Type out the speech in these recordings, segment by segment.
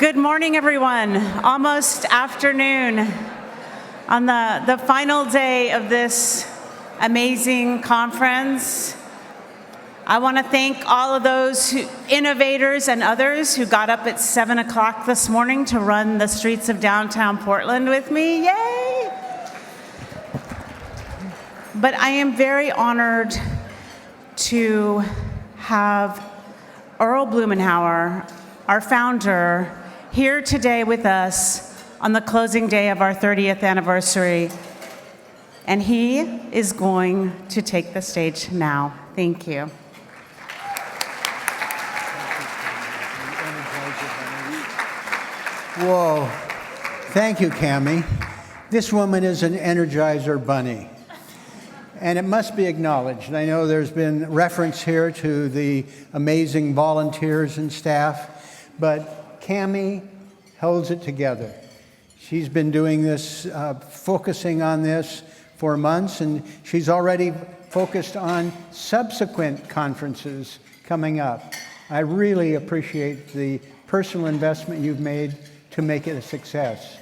Good morning, everyone. Almost afternoon. On the final day of this amazing conference, I want to thank all of those innovators and others who got up at 7 o'clock this morning to run the streets of downtown Portland with me. Yay! But I am very honored to have Earl Blumenauer, our founder, here today with us on the closing day of our 30th anniversary. And he is going to take the stage now. Thank you. Whoa. Thank you, Kammy. This woman is an Energizer bunny. And it must be acknowledged. I know there's been reference here to the amazing volunteers and staff, but Kammy holds it together. She's been doing this, focusing on this for months, and she's already focused on subsequent conferences coming up. I really appreciate the personal investment you've made to make it a success.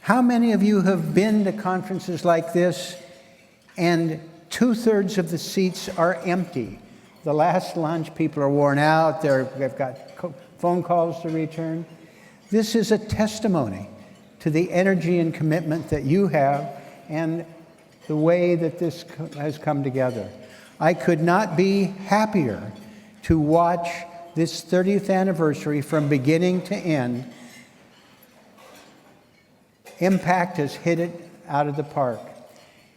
How many of you have been to conferences like this and 2/3 of the seats are empty? The last lunch, people are worn out, they've got phone calls to return. This is a testimony to the energy and commitment that you have and the way that this has come together. I could not be happier to watch this 30th anniversary from beginning to end. Mpact has hit it out of the park.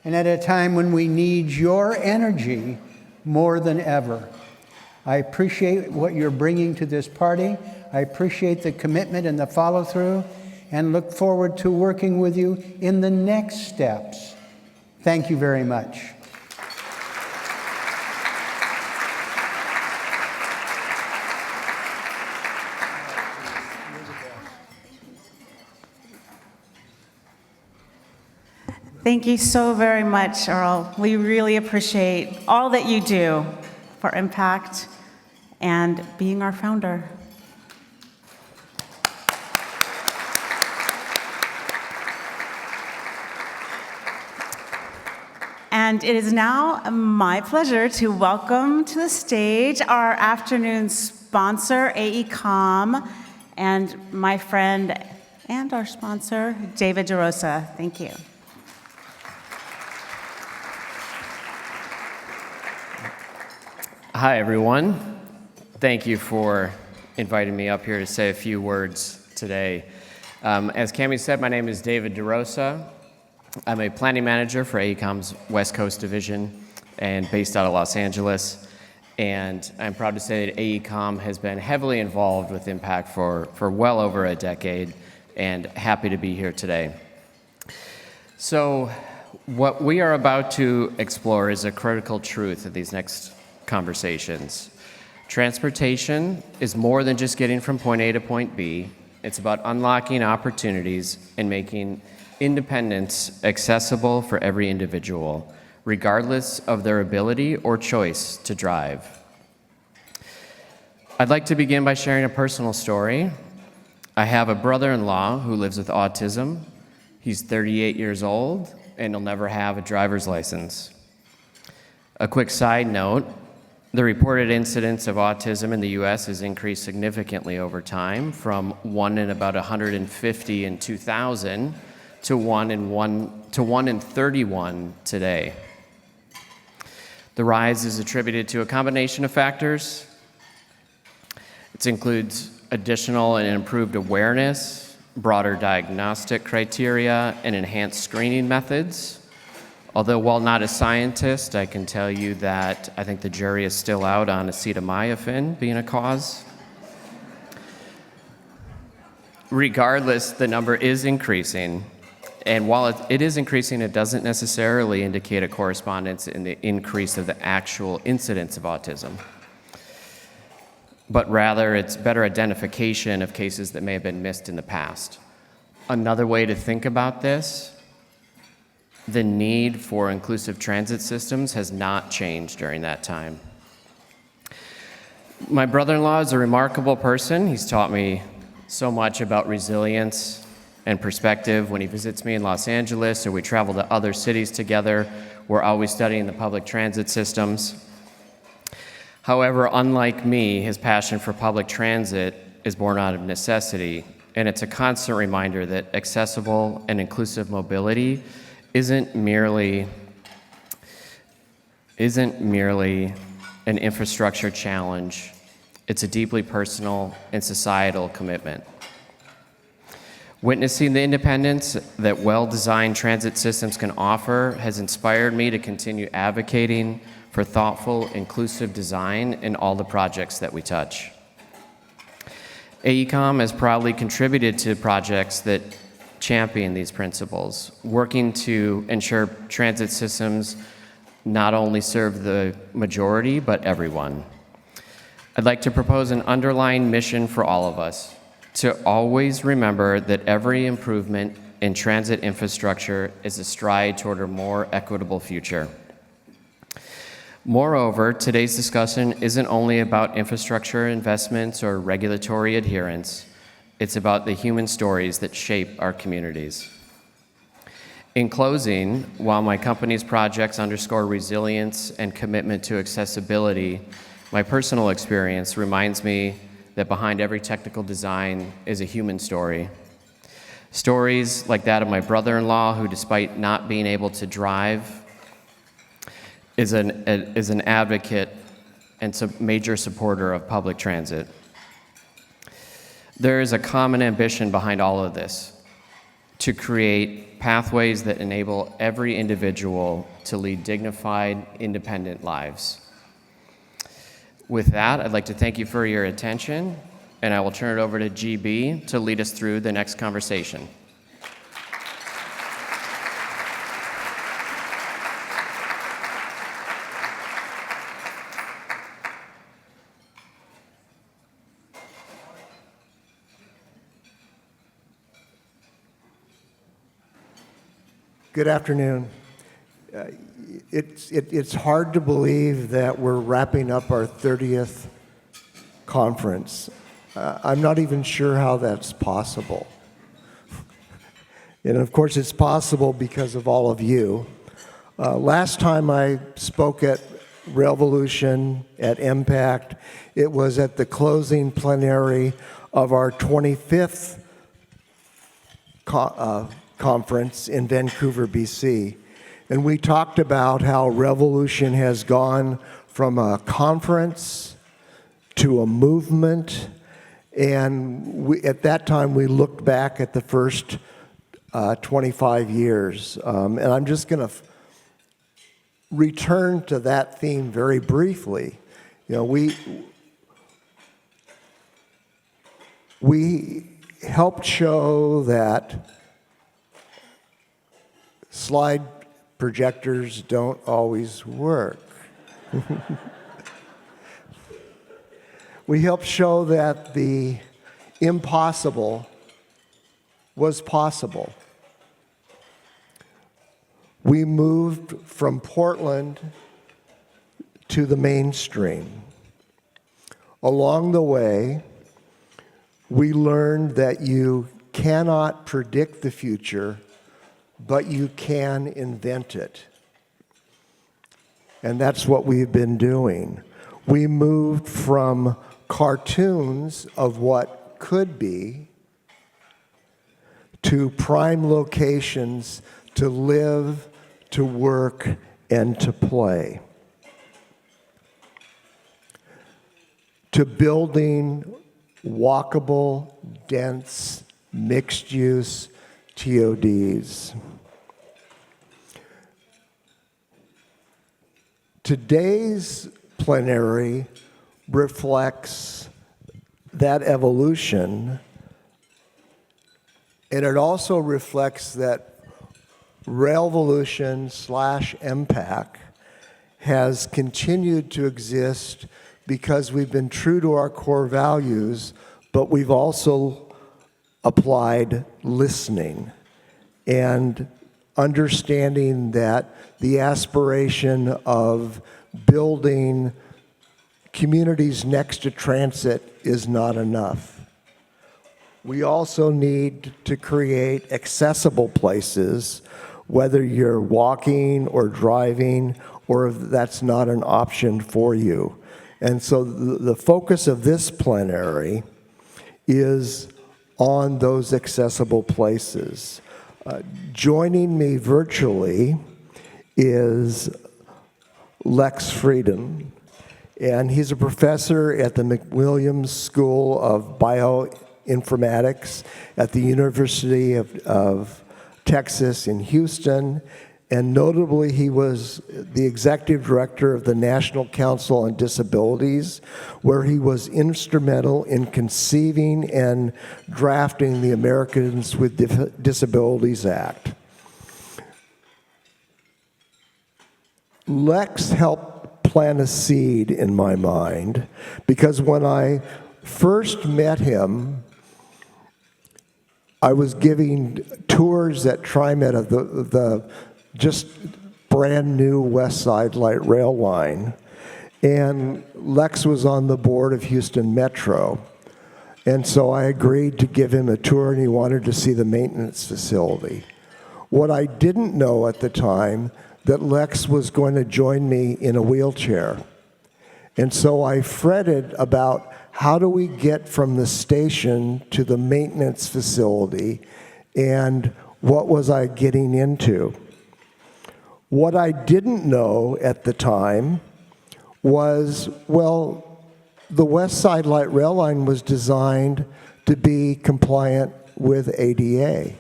And at a time when we need your energy more than ever. I appreciate what you're bringing to this party. I appreciate the commitment and the follow-through, and look forward to working with you in the next steps. Thank you very much. Thank you so very much, Earl. We really appreciate all that you do for Mpact and being our founder. And it is now my pleasure to welcome to the stage our afternoon sponsor, AECOM, and my friend and our sponsor, David DeRosa. Thank you. Hi, everyone. Thank you for inviting me up here to say a few words today. As Kammy said, my name is David DeRosa. I'm a planning manager for AECOM's West Coast Division and based out of Los Angeles. And I'm proud to say that AECOM has been heavily involved with Mpact for well over a decade, and happy to be here today. So what we are about to explore is a critical truth of these next conversations. Transportation is more than just getting from point A to point B. It's about unlocking opportunities and making independence accessible for every individual, regardless of their ability or choice to drive. I'd like to begin by sharing a personal story. I have a brother-in-law who lives with autism. He's 38 years old and he'll never have a driver's license. A quick side note, the reported incidence of autism in the US has increased significantly over time, from 1 in about 150 in 2000 to 1 in 31 today. The rise is attributed to a combination of factors. It includes additional and improved awareness, broader diagnostic criteria, and enhanced screening methods. Although, while not a scientist, I can tell you that I think the jury is still out on acetaminophen being a cause. Regardless, the number is increasing. And while it is increasing, it doesn't necessarily indicate a correspondence in the increase of the actual incidence of autism. But rather, it's better identification of cases that may have been missed in the past. Another way to think about this, the need for inclusive transit systems has not changed during that time. My brother-in-law is a remarkable person. He's taught me so much about resilience and perspective when he visits me in Los Angeles or we travel to other cities together. We're always studying the public transit systems. However, unlike me, his passion for public transit is born out of necessity, and it's a constant reminder that accessible and inclusive mobility isn't merely an infrastructure challenge. It's a deeply personal and societal commitment. Witnessing the independence that well-designed transit systems can offer has inspired me to continue advocating for thoughtful, inclusive design in all the projects that we touch. AECOM has proudly contributed to projects that champion these principles, working to ensure transit systems not only serve the majority, but everyone. I'd like to propose an underlying mission for all of us, to always remember that every improvement in transit infrastructure is a stride toward a more equitable future. Moreover, today's discussion isn't only about infrastructure investments or regulatory adherence, it's about the human stories that shape our communities. In closing, while my company's projects underscore resilience and commitment to accessibility, my personal experience reminds me that behind every technical design is a human story. Stories like that of my brother-in-law, who despite not being able to drive, is an advocate and a major supporter of public transit. There is a common ambition behind all of this, to create pathways that enable every individual to lead dignified, independent lives. With that, I'd like to thank you for your attention, and I will turn it over to GB to lead us through the next conversation. Good afternoon. It's hard to believe that we're wrapping up our 30th conference. I'm not even sure how that's possible. And of course, it's possible because of all of you. Last time I spoke at Rail Volution, at Mpact, it was at the closing plenary of our 25th conference in Vancouver, BC. And we talked about how Rail Volution has gone from a conference to a movement. And at that time, we looked back at the first 25 years. And I'm just going to return to that theme very briefly. You know, we helped show that slide projectors don't always work. We helped show that the impossible was possible. We moved from Portland to the mainstream. Along the way, we learned that you cannot predict the future, but you can invent it. And that's what we've been doing. We moved from cartoons of what could be to prime locations to live, to work, and to play. To building walkable, dense, mixed-use TODs. Today's plenary reflects that evolution, and it also reflects that Rail Volution / Mpact has continued to exist because we've been true to our core values, but we've also applied listening and understanding that the aspiration of building communities next to transit is not enough. We also need to create accessible places, whether you're walking or driving, or if that's not an option for you. And so the focus of this plenary is on those accessible places. Joining me virtually is Lex Frieden, and he's a professor at the McWilliams School of Bioinformatics at the University of Texas in Houston, and notably he was the executive director of the National Council on Disabilities, where he was instrumental in conceiving and drafting the Americans with Disabilities Act. Lex helped plant a seed in my mind, because when I first met him, I was giving tours at TriMet of the just brand new West Side Light Rail line, and Lex was on the board of Houston Metro. And so I agreed to give him a tour, and he wanted to see the maintenance facility. What I didn't know at the time, that Lex was going to join me in a wheelchair. And so I fretted about how do we get from the station to the maintenance facility, and what was I getting into? What I didn't know at the time was, well, the West Side Light Rail Line was designed to be compliant with ADA.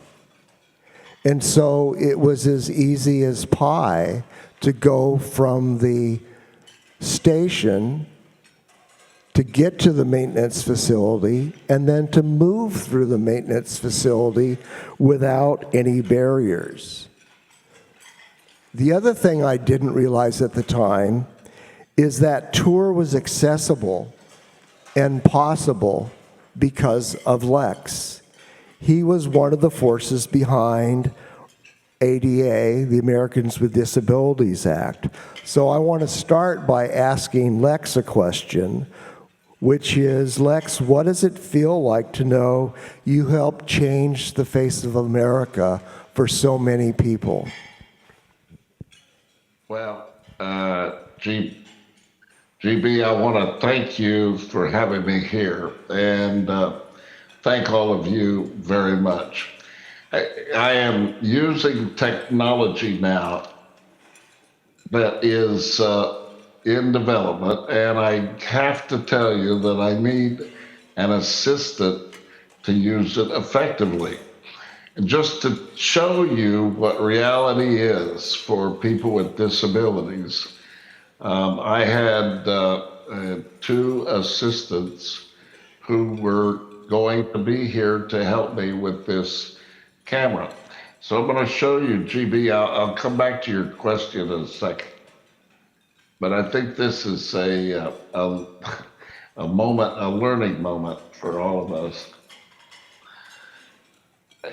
And so it was as easy as pie to go from the station to get to the maintenance facility and then to move through the maintenance facility without any barriers. The other thing I didn't realize at the time is that tour was accessible and possible because of Lex. He was one of the forces behind ADA, the Americans with Disabilities Act. So I want to start by asking Lex a question, which is, Lex, what does it feel like to know you helped change the face of America for so many people? Well, GB, I want to thank you for having me here, and thank all of you very much. I am using technology now that is in development, and I have to tell you that I need an assistant to use it effectively. And just to show you what reality is for people with disabilities, I had two assistants who were going to be here to help me with this camera. So I'm going to show you, GB. I'll come back to your question in a second. But I think this is a moment, a learning moment for all of us.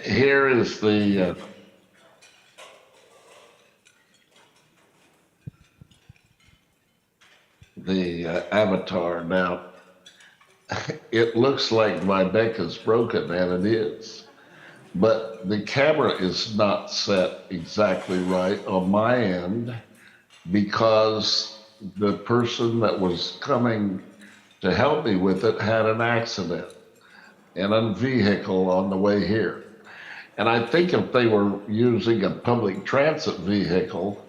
Here is the avatar. Now, it looks like my neck is broken, and it is. But the camera is not set exactly right on my end because the person that was coming to help me with it had an accident in a vehicle on the way here. And I think if they were using a public transit vehicle,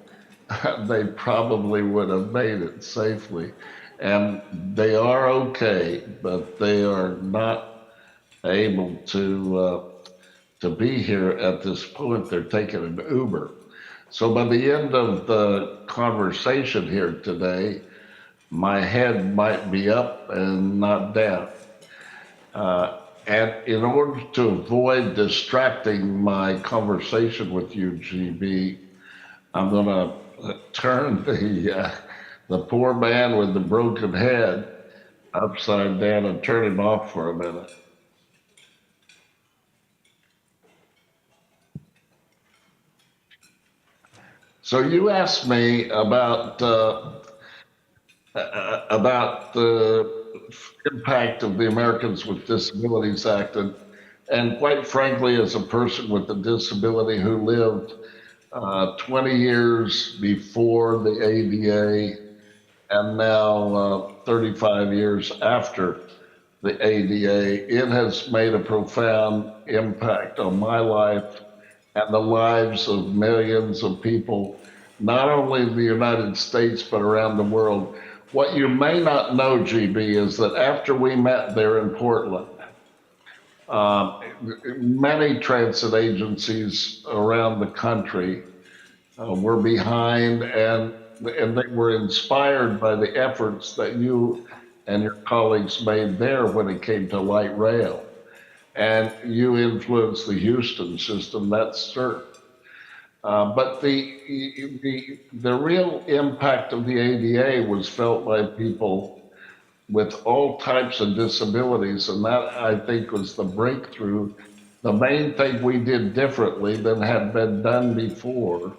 they probably would have made it safely. And they are okay, but they are not able to be here at this point. They're taking an Uber. So by the end of the conversation here today, my head might be up and not down. And in order to avoid distracting my conversation with you, GB, I'm going to turn the poor man with the broken head upside down and turn him off for a minute. So you asked me about the impact of the Americans with Disabilities Act, and And quite frankly, as a person with a disability who lived 20 years before the ADA and now 35 years after the ADA, it has made a profound impact on my life and the lives of millions of people, not only in the United States, but around the world. What you may not know, GB, is that after we met there in Portland, many transit agencies around the country were behind, and they were inspired by the efforts that you and your colleagues made there when it came to light rail. And you influenced the Houston system, that's certain. But the real impact of the ADA was felt by people with all types of disabilities, and that, I think, was the breakthrough. The main thing we did differently than had been done before,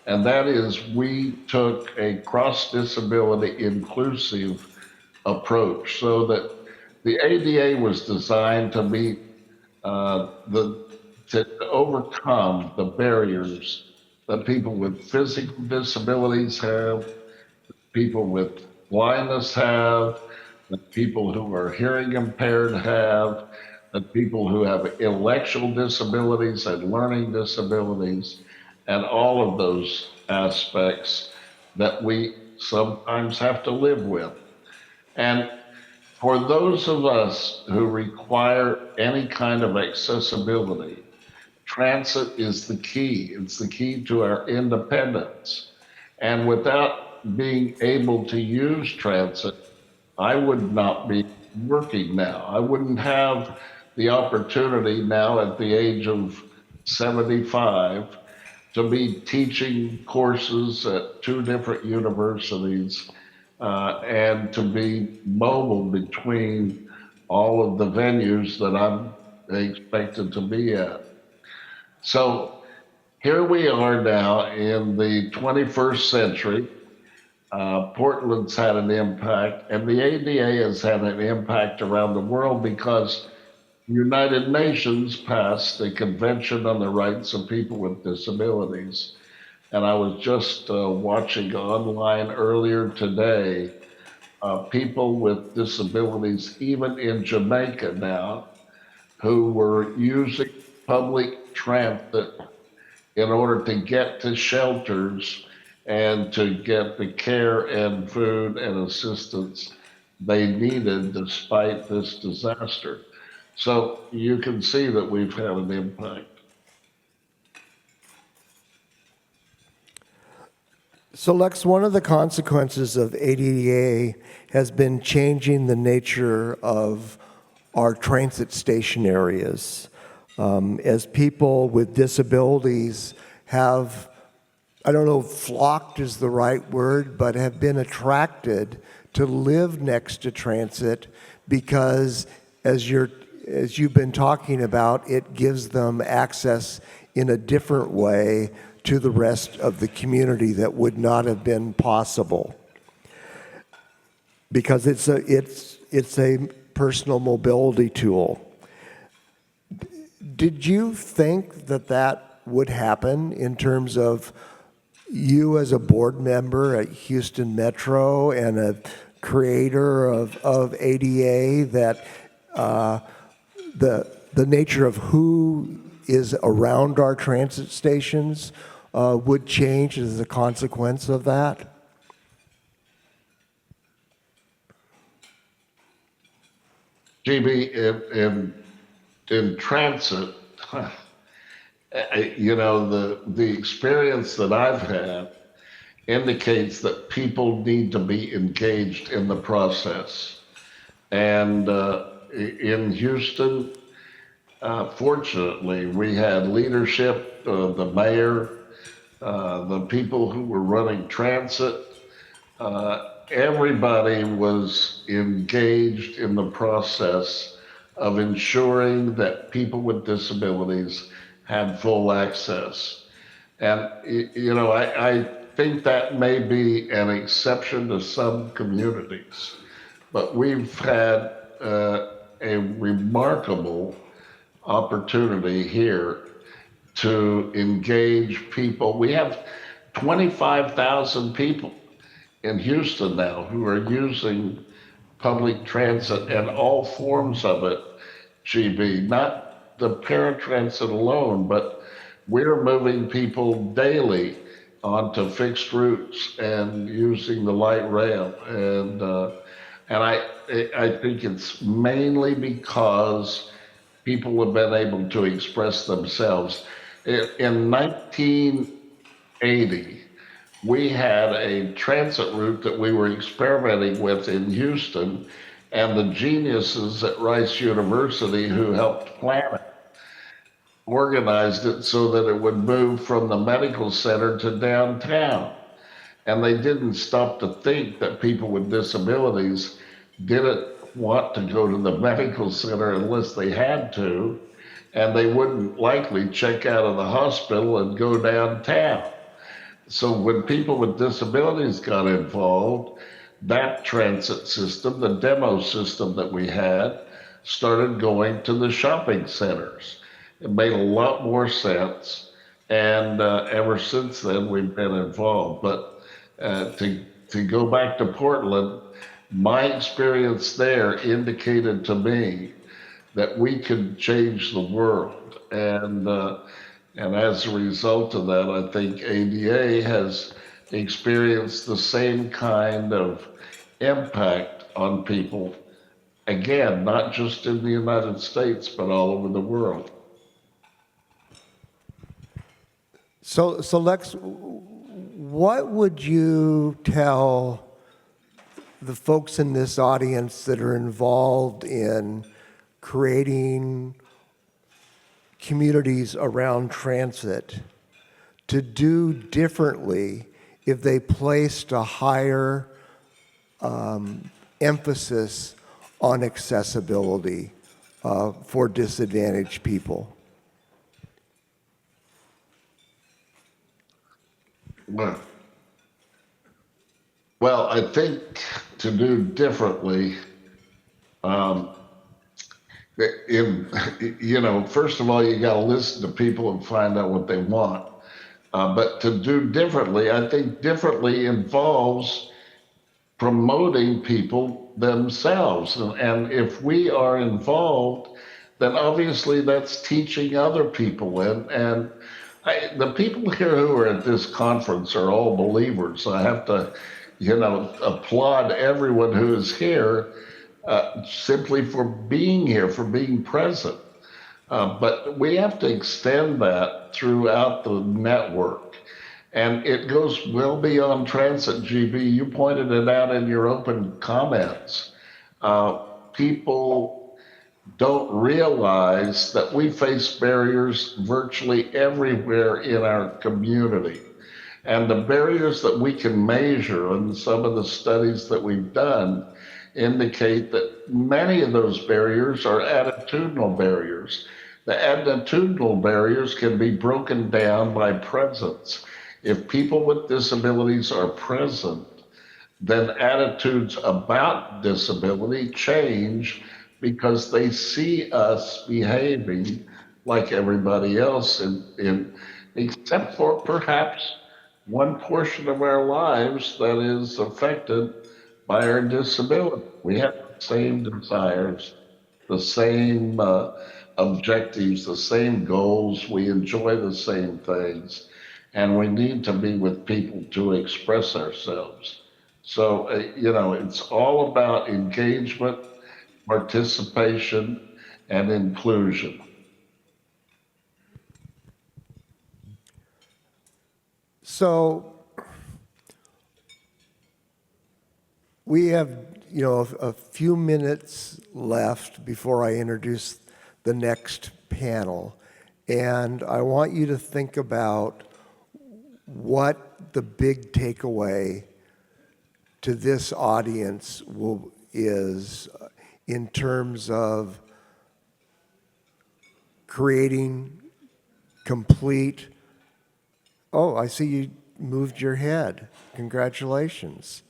and that is we took a cross-disability inclusive approach, so that the ADA was designed to meet to overcome the barriers that people with physical disabilities have, people with blindness have, that people who are hearing impaired have, that people who have intellectual disabilities and learning disabilities, and all of those aspects that we sometimes have to live with. And for those of us who require any kind of accessibility, transit is the key. It's the key to our independence. And without being able to use transit, I would not be working now. I wouldn't have the opportunity now at the age of 75 to be teaching courses at 2 different universities and to be mobile between all of the venues that I'm expected to be at. So here we are now in the 21st century. Portland's had an impact, and the ADA has had an impact around the world because the United Nations passed a Convention on the Rights of People with Disabilities. And I was just watching online earlier today, people with disabilities, even in Jamaica now, who were using public transit in order to get to shelters and to get the care and food and assistance they needed despite this disaster. So you can see that we've had an impact. So Lex, one of the consequences of ADA has been changing the nature of our transit station areas. As people with disabilities have, I don't know if flocked is the right word, but have been attracted to live next to transit because, as you've been talking about, it gives them access in a different way to the rest of the community that would not have been possible, because it's a personal mobility tool. Did you think that would happen in terms of you as a board member at Houston Metro and a creator of ADA, that the nature of who is around our transit stations would change as a consequence of that? GB, in transit, you know, the experience that I've had indicates that people need to be engaged in the process. And in Houston, fortunately, we had leadership, the mayor, the people who were running transit, everybody was engaged in the process of ensuring that people with disabilities had full access. And, you know, I think that may be an exception to some communities, but we've had a remarkable opportunity here to engage people. We have 25,000 people in Houston now who are using public transit and all forms of it, GB, not the paratransit alone, but we're moving people daily onto fixed routes and using the light rail. And I think it's mainly because people have been able to express themselves. In 1980, we had a transit route that we were experimenting with in Houston, and the geniuses at Rice University who helped plan it organized it so that it would move from the medical center to downtown. And they didn't stop to think that people with disabilities didn't want to go to the medical center unless they had to, and they wouldn't likely check out of the hospital and go downtown. So when people with disabilities got involved, that transit system, the demo system that we had, started going to the shopping centers. It made a lot more sense, and ever since then we've been involved. But to go back to Portland, my experience there indicated to me that we could change the world, and as a result of that, I think ADA has experienced the same kind of impact on people. Again, not just in the United States, but all over the world. So Lex, what would you tell the folks in this audience that are involved in creating communities around transit to do differently if they placed a higher emphasis on accessibility for disadvantaged people? Well, I think to do differently, first of all, you got to listen to people and find out what they want. But to do differently, I think differently involves promoting people themselves. And if we are involved, then obviously that's teaching other people. And the people here who are at this conference are all believers. I have to, applaud everyone who is here simply for being here, for being present. But we have to extend that throughout the network. And it goes well beyond transit, GB. You pointed it out in your open comments. People don't realize that we face barriers virtually everywhere in our community. And the barriers that we can measure, and some of the studies that we've done, indicate that many of those barriers are attitudinal barriers. The attitudinal barriers can be broken down by presence. If people with disabilities are present, then attitudes about disability change because they see us behaving like everybody else, except for perhaps one portion of our lives that is affected by our disability. We have the same desires, the same objectives, the same goals. We enjoy the same things, and we need to be with people to express ourselves. So, it's all about engagement, participation, and inclusion. So we have, a few minutes left before I introduce the next panel. And I want you to think about what the big takeaway to this audience is in terms of creating complete. Oh, I see you moved your head. Congratulations.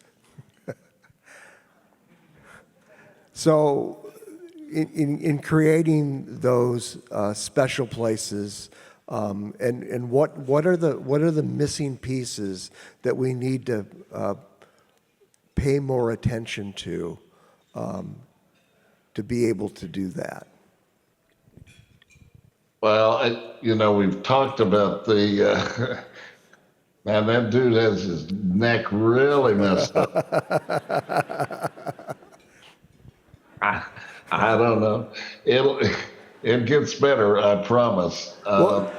So in creating those special places, and what are the missing pieces that we need to pay more attention to be able to do that? Well, we've talked about the, man, that dude has his neck really messed up. I don't know. It gets better, I promise. Well,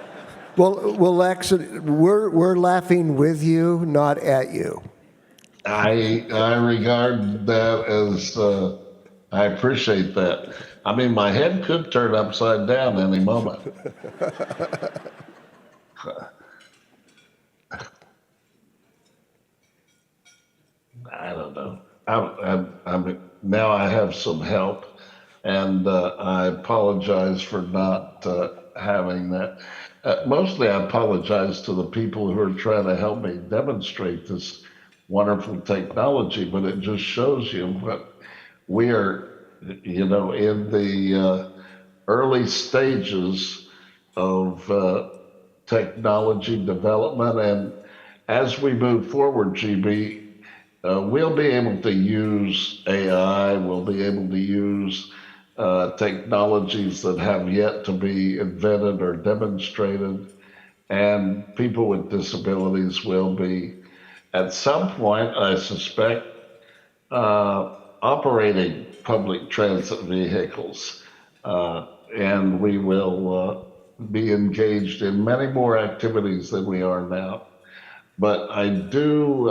Lex, we're laughing with you, not at you. I regard that as, I appreciate that. I mean, my head could turn upside down any moment. I don't know. I'm now I have some help, and I apologize for not having that. Mostly, I apologize to the people who are trying to help me demonstrate this wonderful technology, but it just shows you what we are, in the early stages of technology development. And as we move forward, GB, we'll be able to use AI, we'll be able to use technologies that have yet to be invented or demonstrated, and people with disabilities will be, at some point, I suspect, operating public transit vehicles, and we will be engaged in many more activities than we are now. But I do,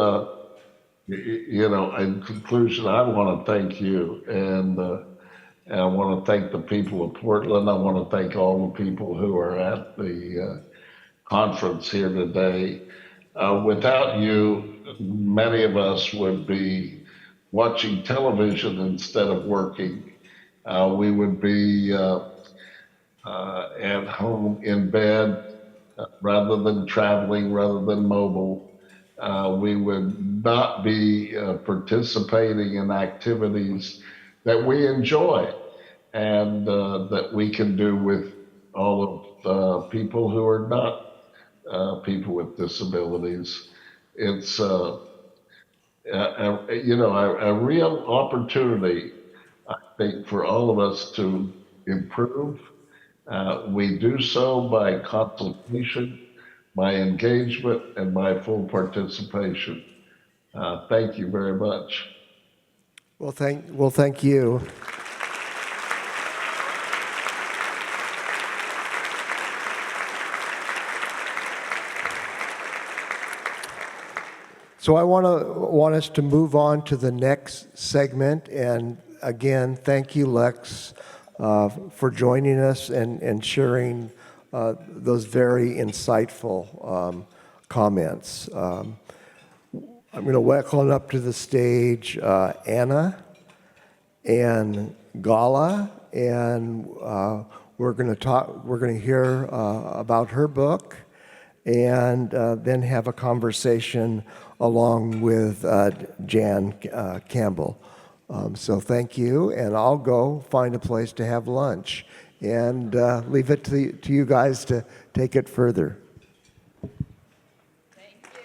in conclusion, I want to thank you, and I want to thank the people of Portland. I want to thank all the people who are at the conference here today. Without you, many of us would be watching television instead of working. We would be at home in bed rather than traveling, rather than mobile. We would not be participating in activities that we enjoy and that we can do with all of people who are not people with disabilities. It's a real opportunity, I think, for all of us to improve. We do so by consultation, by engagement, and by full participation. Thank you very much. Well, thank you. So I want us to move on to the next segment, and again, thank you, Lex, for joining us and sharing those very insightful comments. I'm going to welcome up to the stage Anna and Gala, and we're going to hear about her book, and then have a conversation along with Jan Campbell. So thank you, and I'll go find a place to have lunch, and leave it to you guys to take it further. Thank you.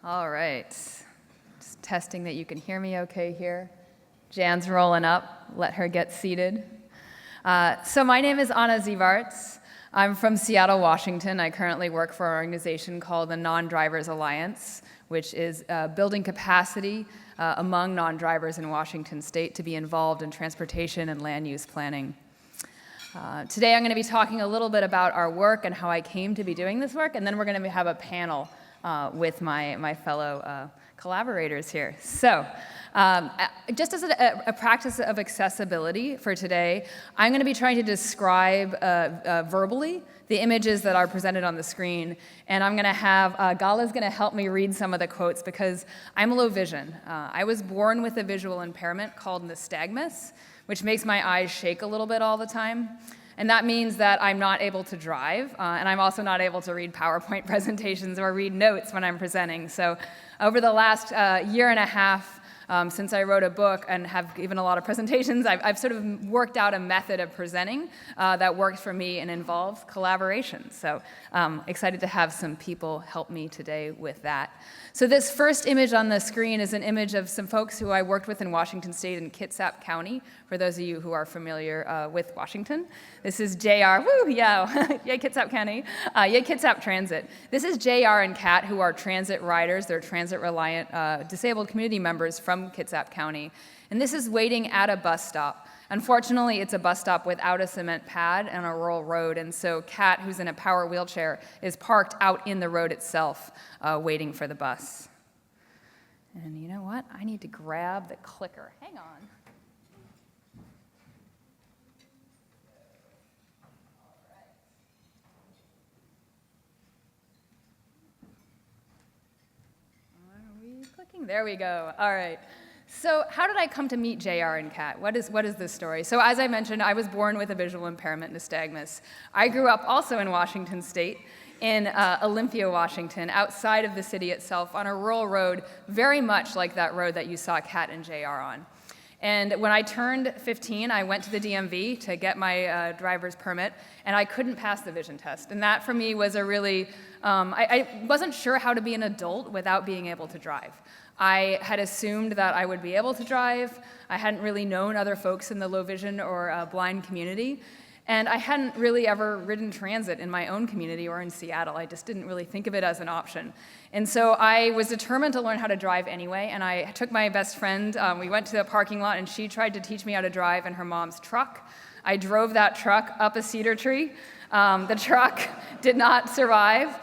All right. Just testing that you can hear me okay here. Jan's rolling up. Let her get seated. So my name is Anna Zivarts. I'm from Seattle, Washington. I currently work for an organization called the Non-Drivers Alliance, which is building capacity among non-drivers in Washington state to be involved in transportation and land use planning. Today I'm going to be talking a little bit about our work and how I came to be doing this work, and then we're going to have a panel with my fellow collaborators here. So just as a practice of accessibility for today, I'm going to be trying to describe verbally the images that are presented on the screen, and I'm going to have, Gala's going to help me read some of the quotes because I'm low vision. I was born with a visual impairment called nystagmus, which makes my eyes shake a little bit all the time. And that means that I'm not able to drive, and I'm also not able to read PowerPoint presentations or read notes when I'm presenting. So over the last year and a half, since I wrote a book and have given a lot of presentations, I've sort of worked out a method of presenting that works for me and involves collaboration. So excited to have some people help me today with that. So this first image on the screen is an image of some folks who I worked with in Washington State in Kitsap County, for those of you who are familiar with Washington. This is JR, woo, yeah, yay Kitsap County, yay Kitsap Transit. This is JR and Kat, who are transit riders. They're transit-reliant disabled community members from Kitsap County. And this is waiting at a bus stop. Unfortunately, it's a bus stop without a cement pad and a rural road, and so Kat, who's in a power wheelchair, is parked out in the road itself, waiting for the bus. And you know what? I need to grab the clicker. Hang on. Are we clicking? There we go. All right. So how did I come to meet JR and Kat? What is this story? So as I mentioned, I was born with a visual impairment, nystagmus. I grew up also in Washington State, in Olympia, Washington, outside of the city itself, on a rural road, very much like that road that you saw Kat and JR on. And when I turned 15, I went to the DMV to get my driver's permit, and I couldn't pass the vision test. And that, for me, was a really, I wasn't sure how to be an adult without being able to drive. I had assumed that I would be able to drive. I hadn't really known other folks in the low vision or blind community. And I hadn't really ever ridden transit in my own community or in Seattle. I just didn't really think of it as an option. And so I was determined to learn how to drive anyway, and I took my best friend. We went to the parking lot, and she tried to teach me how to drive in her mom's truck. I drove that truck up a cedar tree. The truck did not survive.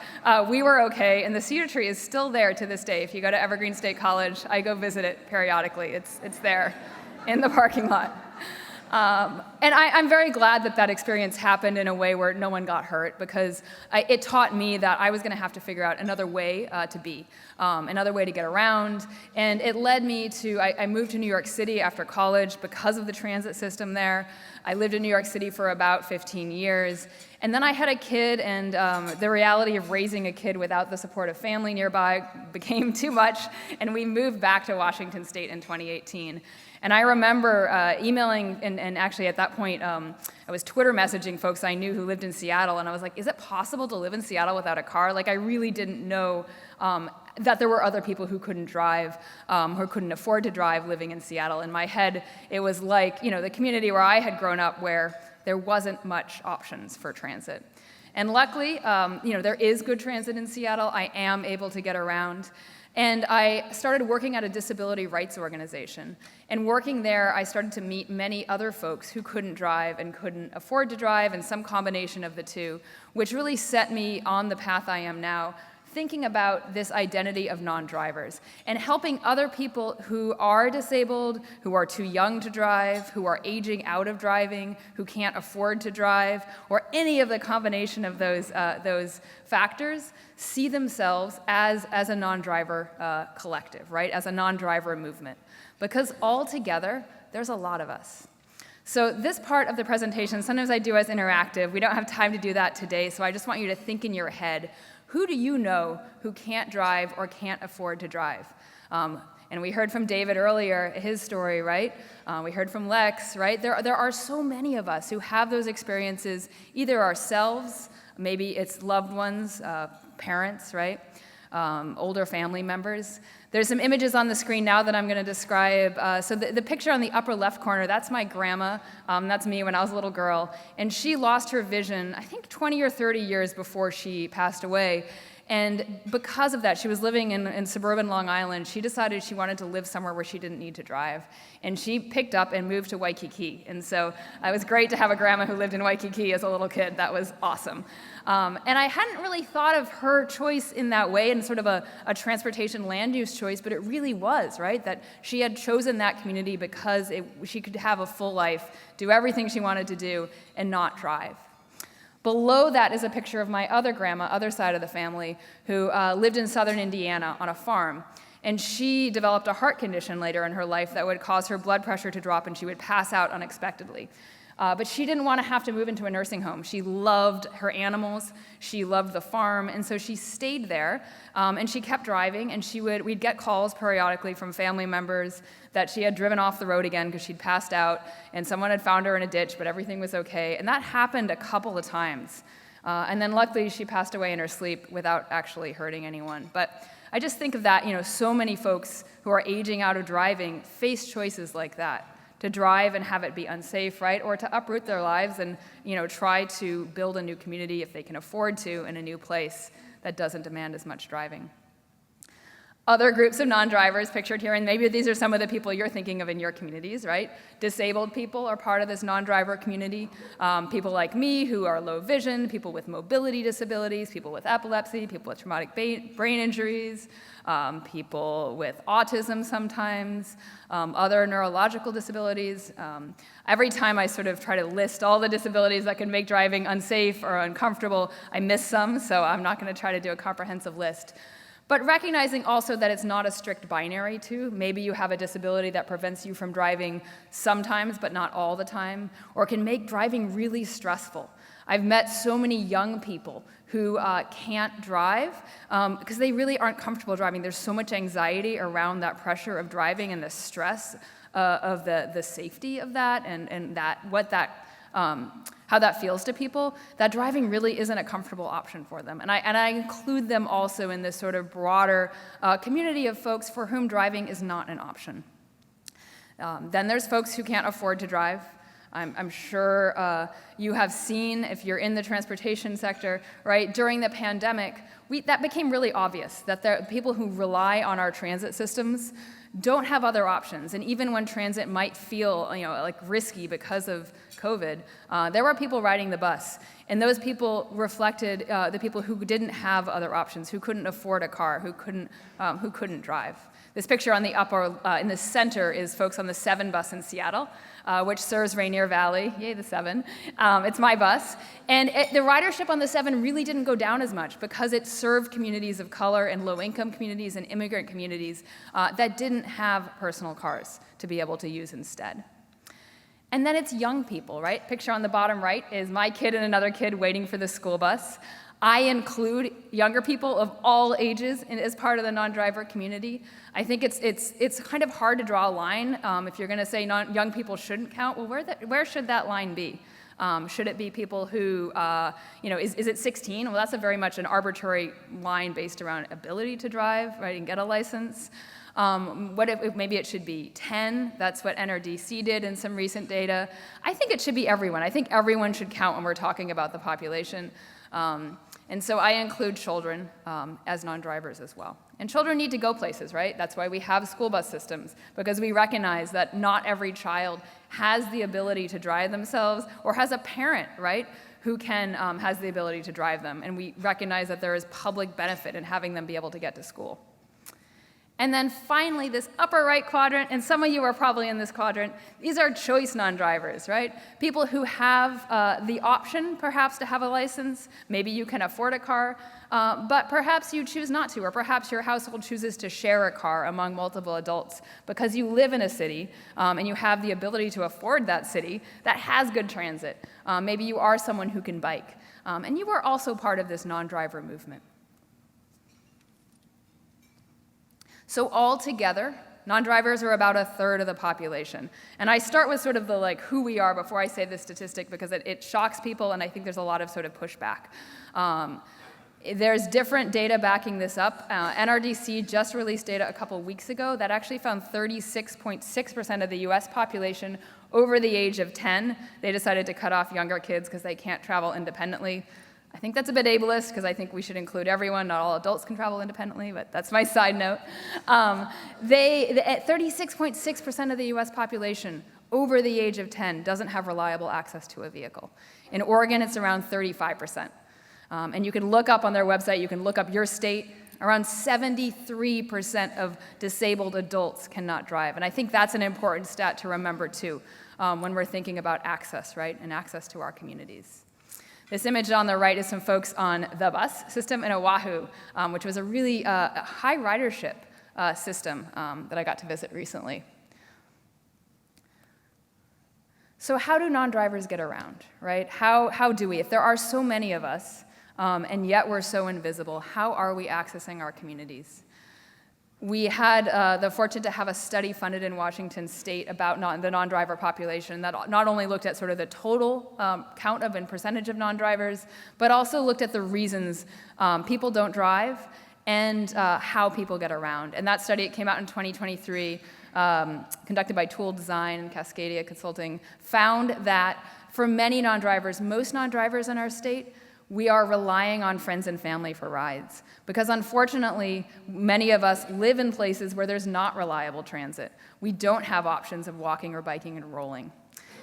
We were okay, and the cedar tree is still there to this day. If you go to Evergreen State College, I go visit it periodically. It's there in the parking lot. And I'm very glad that that experience happened in a way where no one got hurt, because it taught me that I was going to have to figure out another way to be, another way to get around. And it led me to, I moved to New York City after college because of the transit system there. I lived in New York City for about 15 years. And then I had a kid, and the reality of raising a kid without the support of family nearby became too much, and we moved back to Washington State in 2018. And I remember emailing, and actually at that point, I was Twitter messaging folks I knew who lived in Seattle, and I was like, is it possible to live in Seattle without a car? Like, I really didn't know that there were other people who couldn't drive, who couldn't afford to drive living in Seattle. In my head, it was like, the community where I had grown up, where there wasn't much options for transit. And luckily, there is good transit in Seattle. I am able to get around. And I started working at a disability rights organization. And working there, I started to meet many other folks who couldn't drive and couldn't afford to drive, and some combination of the two, which really set me on the path I am now, thinking about this identity of non-drivers and helping other people who are disabled, who are too young to drive, who are aging out of driving, who can't afford to drive, or any of the combination of those factors, see themselves as a non-driver collective, right? As a non-driver movement. Because all together, there's a lot of us. So this part of the presentation, sometimes I do as interactive. We don't have time to do that today, so I just want you to think in your head, who do you know who can't drive or can't afford to drive? And we heard from David earlier, his story, right? We heard from Lex, right? There are so many of us who have those experiences, either ourselves, maybe it's loved ones, parents, right? Older family members. There's some images on the screen now that I'm going to describe. So the picture on the upper left corner, that's my grandma. That's me when I was a little girl. And she lost her vision, I think 20 or 30 years before she passed away. And because of that, she was living in suburban Long Island. She decided she wanted to live somewhere where she didn't need to drive. And she picked up and moved to Waikiki. And so it was great to have a grandma who lived in Waikiki as a little kid. That was awesome. And I hadn't really thought of her choice in that way, in sort of a transportation land use choice, but it really was, right? That she had chosen that community because she could have a full life, do everything she wanted to do, and not drive. Below that is a picture of my other grandma, other side of the family, who lived in southern Indiana on a farm. And she developed a heart condition later in her life that would cause her blood pressure to drop, and she would pass out unexpectedly. But she didn't want to have to move into a nursing home. She loved her animals, she loved the farm, and so she stayed there, and she kept driving, and we'd get calls periodically from family members that she had driven off the road again because she'd passed out, and someone had found her in a ditch, but everything was okay. And that happened a couple of times. And then luckily she passed away in her sleep without actually hurting anyone. But I just think of that, so many folks who are aging out of driving face choices like that, to drive and have it be unsafe, right? Or to uproot their lives and, try to build a new community if they can afford to in a new place that doesn't demand as much driving. Other groups of non-drivers pictured here, and maybe these are some of the people you're thinking of in your communities, right? Disabled people are part of this non-driver community. People like me who are low vision, people with mobility disabilities, people with epilepsy, people with traumatic brain injuries, people with autism sometimes, other neurological disabilities. Every time I sort of try to list all the disabilities that can make driving unsafe or uncomfortable, I miss some, so I'm not going to try to do a comprehensive list. But recognizing also that it's not a strict binary too. Maybe you have a disability that prevents you from driving sometimes, but not all the time, or can make driving really stressful. I've met so many young people who can't drive because they really aren't comfortable driving. There's so much anxiety around that pressure of driving and the stress of the safety of that and how that feels to people, that driving really isn't a comfortable option for them. And I include them also in this sort of broader community of folks for whom driving is not an option. Then there's folks who can't afford to drive. I'm sure you have seen, if you're in the transportation sector, right, during the pandemic, that became really obvious, that there are people who rely on our transit systems don't have other options. And even when transit might feel, like risky because of COVID, there were people riding the bus. And those people reflected the people who didn't have other options, who couldn't afford a car, who couldn't drive. This picture on the upper, in the center, is folks on the 7 bus in Seattle, which serves Rainier Valley. Yay, the 7. It's my bus. And the ridership on the 7 really didn't go down as much because it served communities of color and low-income communities and immigrant communities that didn't have personal cars to be able to use instead. And then it's young people, right? Picture on the bottom right is my kid and another kid waiting for the school bus. I include younger people of all ages as part of the non-driver community. I think it's kind of hard to draw a line. If you're going to say young people shouldn't count, well, where should that line be? Should it be people who, is it 16? Well, that's very much an arbitrary line based around ability to drive, right, and get a license. What if maybe it should be 10? That's what NRDC did in some recent data. I think it should be everyone. I think everyone should count when we're talking about the population. And so I include children as non-drivers as well. And children need to go places, right? That's why we have school bus systems, because we recognize that not every child has the ability to drive themselves or has a parent, right, who has the ability to drive them. And we recognize that there is public benefit in having them be able to get to school. And then finally, this upper right quadrant, and some of you are probably in this quadrant, these are choice non-drivers, right? People who have the option, perhaps, to have a license. Maybe you can afford a car, but perhaps you choose not to, or perhaps your household chooses to share a car among multiple adults because you live in a city and you have the ability to afford that city that has good transit. Maybe you are someone who can bike, and you are also part of this non-driver movement. So altogether, non-drivers are about 1/3 of the population. And I start with sort of the who we are before I say this statistic because it shocks people, and I think there's a lot of sort of pushback. There's different data backing this up. NRDC just released data a couple weeks ago that actually found 36.6% of the US population over the age of 10. They decided to cut off younger kids because they can't travel independently. I think that's a bit ableist because I think we should include everyone. Not all adults can travel independently, but that's my side note. 36.6% of the US population over the age of 10 doesn't have reliable access to a vehicle. In Oregon, it's around 35%. And you can look up on their website, you can look up your state, around 73% of disabled adults cannot drive. And I think that's an important stat to remember too when we're thinking about access, right, and access to our communities. This image on the right is some folks on the bus system in Oahu, which was a really high ridership system that I got to visit recently. So how do non-drivers get around, right? How do we? If there are so many of us, and yet we're so invisible, how are we accessing our communities? We had the fortune to have a study funded in Washington State about the non-driver population that not only looked at sort of the total count of and percentage of non-drivers, but also looked at the reasons people don't drive and how people get around. And that study, it came out in 2023, conducted by Tool Design and Cascadia Consulting, found that for many non-drivers, most non-drivers in our state, we are relying on friends and family for rides. Because unfortunately, many of us live in places where there's not reliable transit. We don't have options of walking or biking and rolling.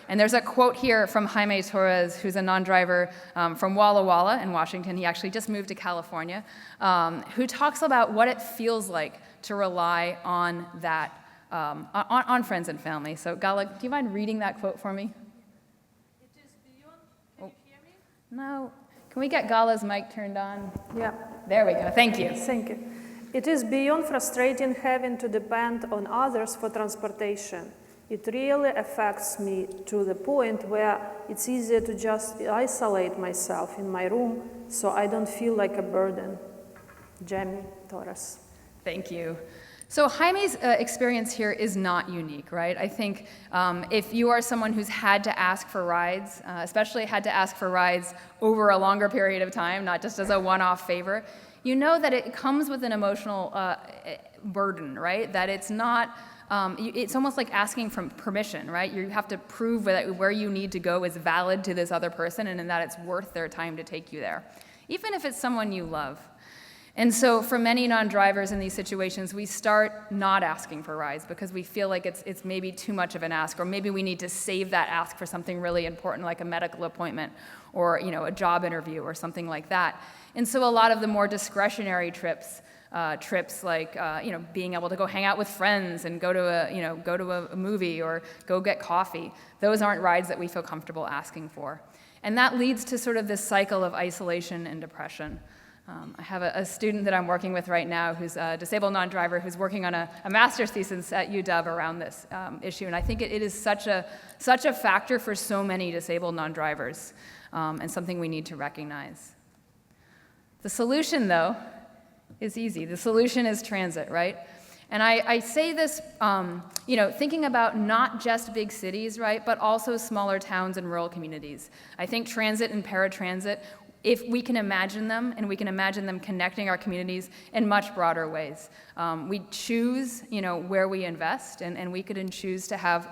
And there's a quote here from Jaime Torres, who's a non-driver from Walla Walla in Washington. He actually just moved to California, who talks about what it feels like to rely on that, on friends and family. So Gala, do you mind reading that quote for me? It is beyond, can you hear me? No. Can we get Gala's mic turned on? Yeah, There we go. Thank you. thank you. It is beyond frustrating having to depend on others for transportation. It really affects me to the point where it's easier to just isolate myself in my room so I don't feel like a burden. Jamie Torres. Thank you. So Jaime's experience here is not unique, right? I think if you are someone who's had to ask for rides, especially had to ask for rides over a longer period of time, not just as a one-off favor, you know that it comes with an emotional burden, right? That it's not, it's almost like asking for permission, right? You have to prove that where you need to go is valid to this other person and that it's worth their time to take you there, even if it's someone you love. And so for many non-drivers in these situations, we start not asking for rides because we feel like it's maybe too much of an ask, or maybe we need to save that ask for something really important like a medical appointment or a job interview or something like that. And so a lot of the more discretionary trips like being able to go hang out with friends and go to a movie or go get coffee, those aren't rides that we feel comfortable asking for. And that leads to sort of this cycle of isolation and depression. I have a student that I'm working with right now who's a disabled non-driver who's working on a master's thesis at UW around this issue, and I think it is such a factor for so many disabled non-drivers, and something we need to recognize. The solution, though, is easy. The solution is transit, right? And I say this, thinking about not just big cities, right, but also smaller towns and rural communities. I think transit and paratransit, if we can imagine them, and we can imagine them connecting our communities in much broader ways. We choose, where we invest, and we could choose to have